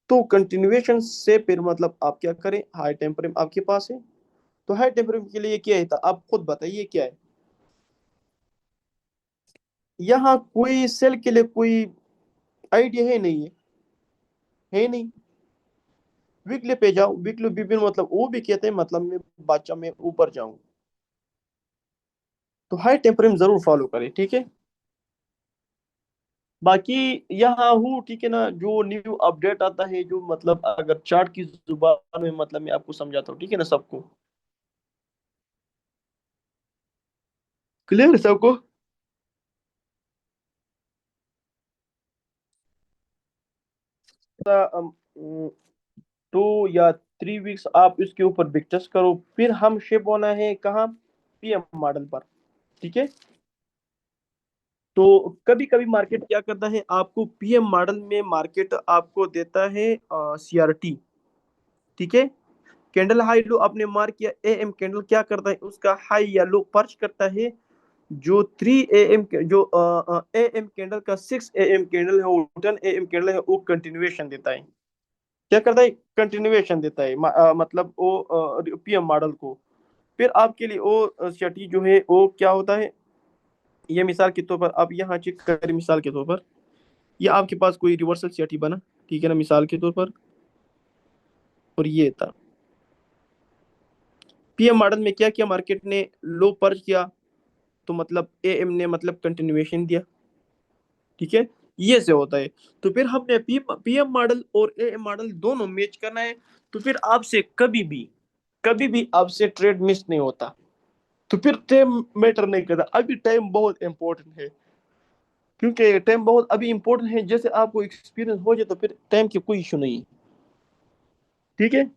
तो कंटिन्यूएशन से फिर मतलब आप क्या करें, हाई टाइम फ्रेम आपके पास है, तो हाई टाइम फ्रेम के लिए क्या है था, आप खुद बताइए क्या है। यहाँ कोई सेल के लिए कोई आइडिया है नहीं है नहीं। वीकली पे जाओ, वीकली बीबी मतलब वो भी कहते हैं मतलब मैं बादशाह में ऊपर जाऊं, तो हाई टाइम फ्रेम जरूर फॉलो करें, ठीक है। बाकी यहाँ हूँ, ठीक है ना, जो न्यू अपडेट आता है, जो मतलब अगर चार्ट की जुबान में मतलब मैं आपको समझाता हूँ, ठीक है ना सबको, क्लियर है सबको। 2 या 3 वीक्स आप इसके ऊपर बिग टेस्ट करो, फिर हम शिप होना है कहाँ, पीएम मॉडल पर, ठीक है। तो कभी कभी मार्केट क्या करता है, आपको पीएम मॉडल में मार्केट आपको देता है सीआरटी, ठीक है। कैंडल हाई लो आपने मार्क किया, एएम कैंडल क्या करता है, उसका हाई या लो पर्च करता है। जो 3 AM जो एएम कैंडल का 6 AM कैंडल है, वो 10 AM कैंडल है, वो कंटिन्यूएशन देता है। क्या करता है, कंटिन्यूएशन देता है, मतलब वो पीएम मॉडल को। फिर आपके लिए वो स्ट्रेटजी जो है वो क्या होता है, ये मिसाल के तौर पर आप यहाँ चेक करें, मिसाल के तौर पर ये आपके पास कोई रिवर्सल स्ट्रेटजी बना, ठीक है ना, मिसाल के तौर पर, और ये था पीएम मॉडल में क्या किया, मार्केट ने लो पर्च किया, तो मतलब एएम ने मतलब कंटिन्यूएशन दिया, ठीक है। ये से होता है। तो फिर हमने पीएम मॉडल और एएम मॉडल दोनों मैच करना है, तो फिर आपसे कभी भी आपसे ट्रेड मिस नहीं होता। तो फिर टाइम मैटर नहीं करता, अभी टाइम बहुत इंपॉर्टेंट है, क्योंकि टाइम बहुत अभी इंपॉर्टेंट है। जैसे आपको एक्सपीरियंस हो जाए तो फिर टाइम की कोई इशू नहीं है, ठीक है।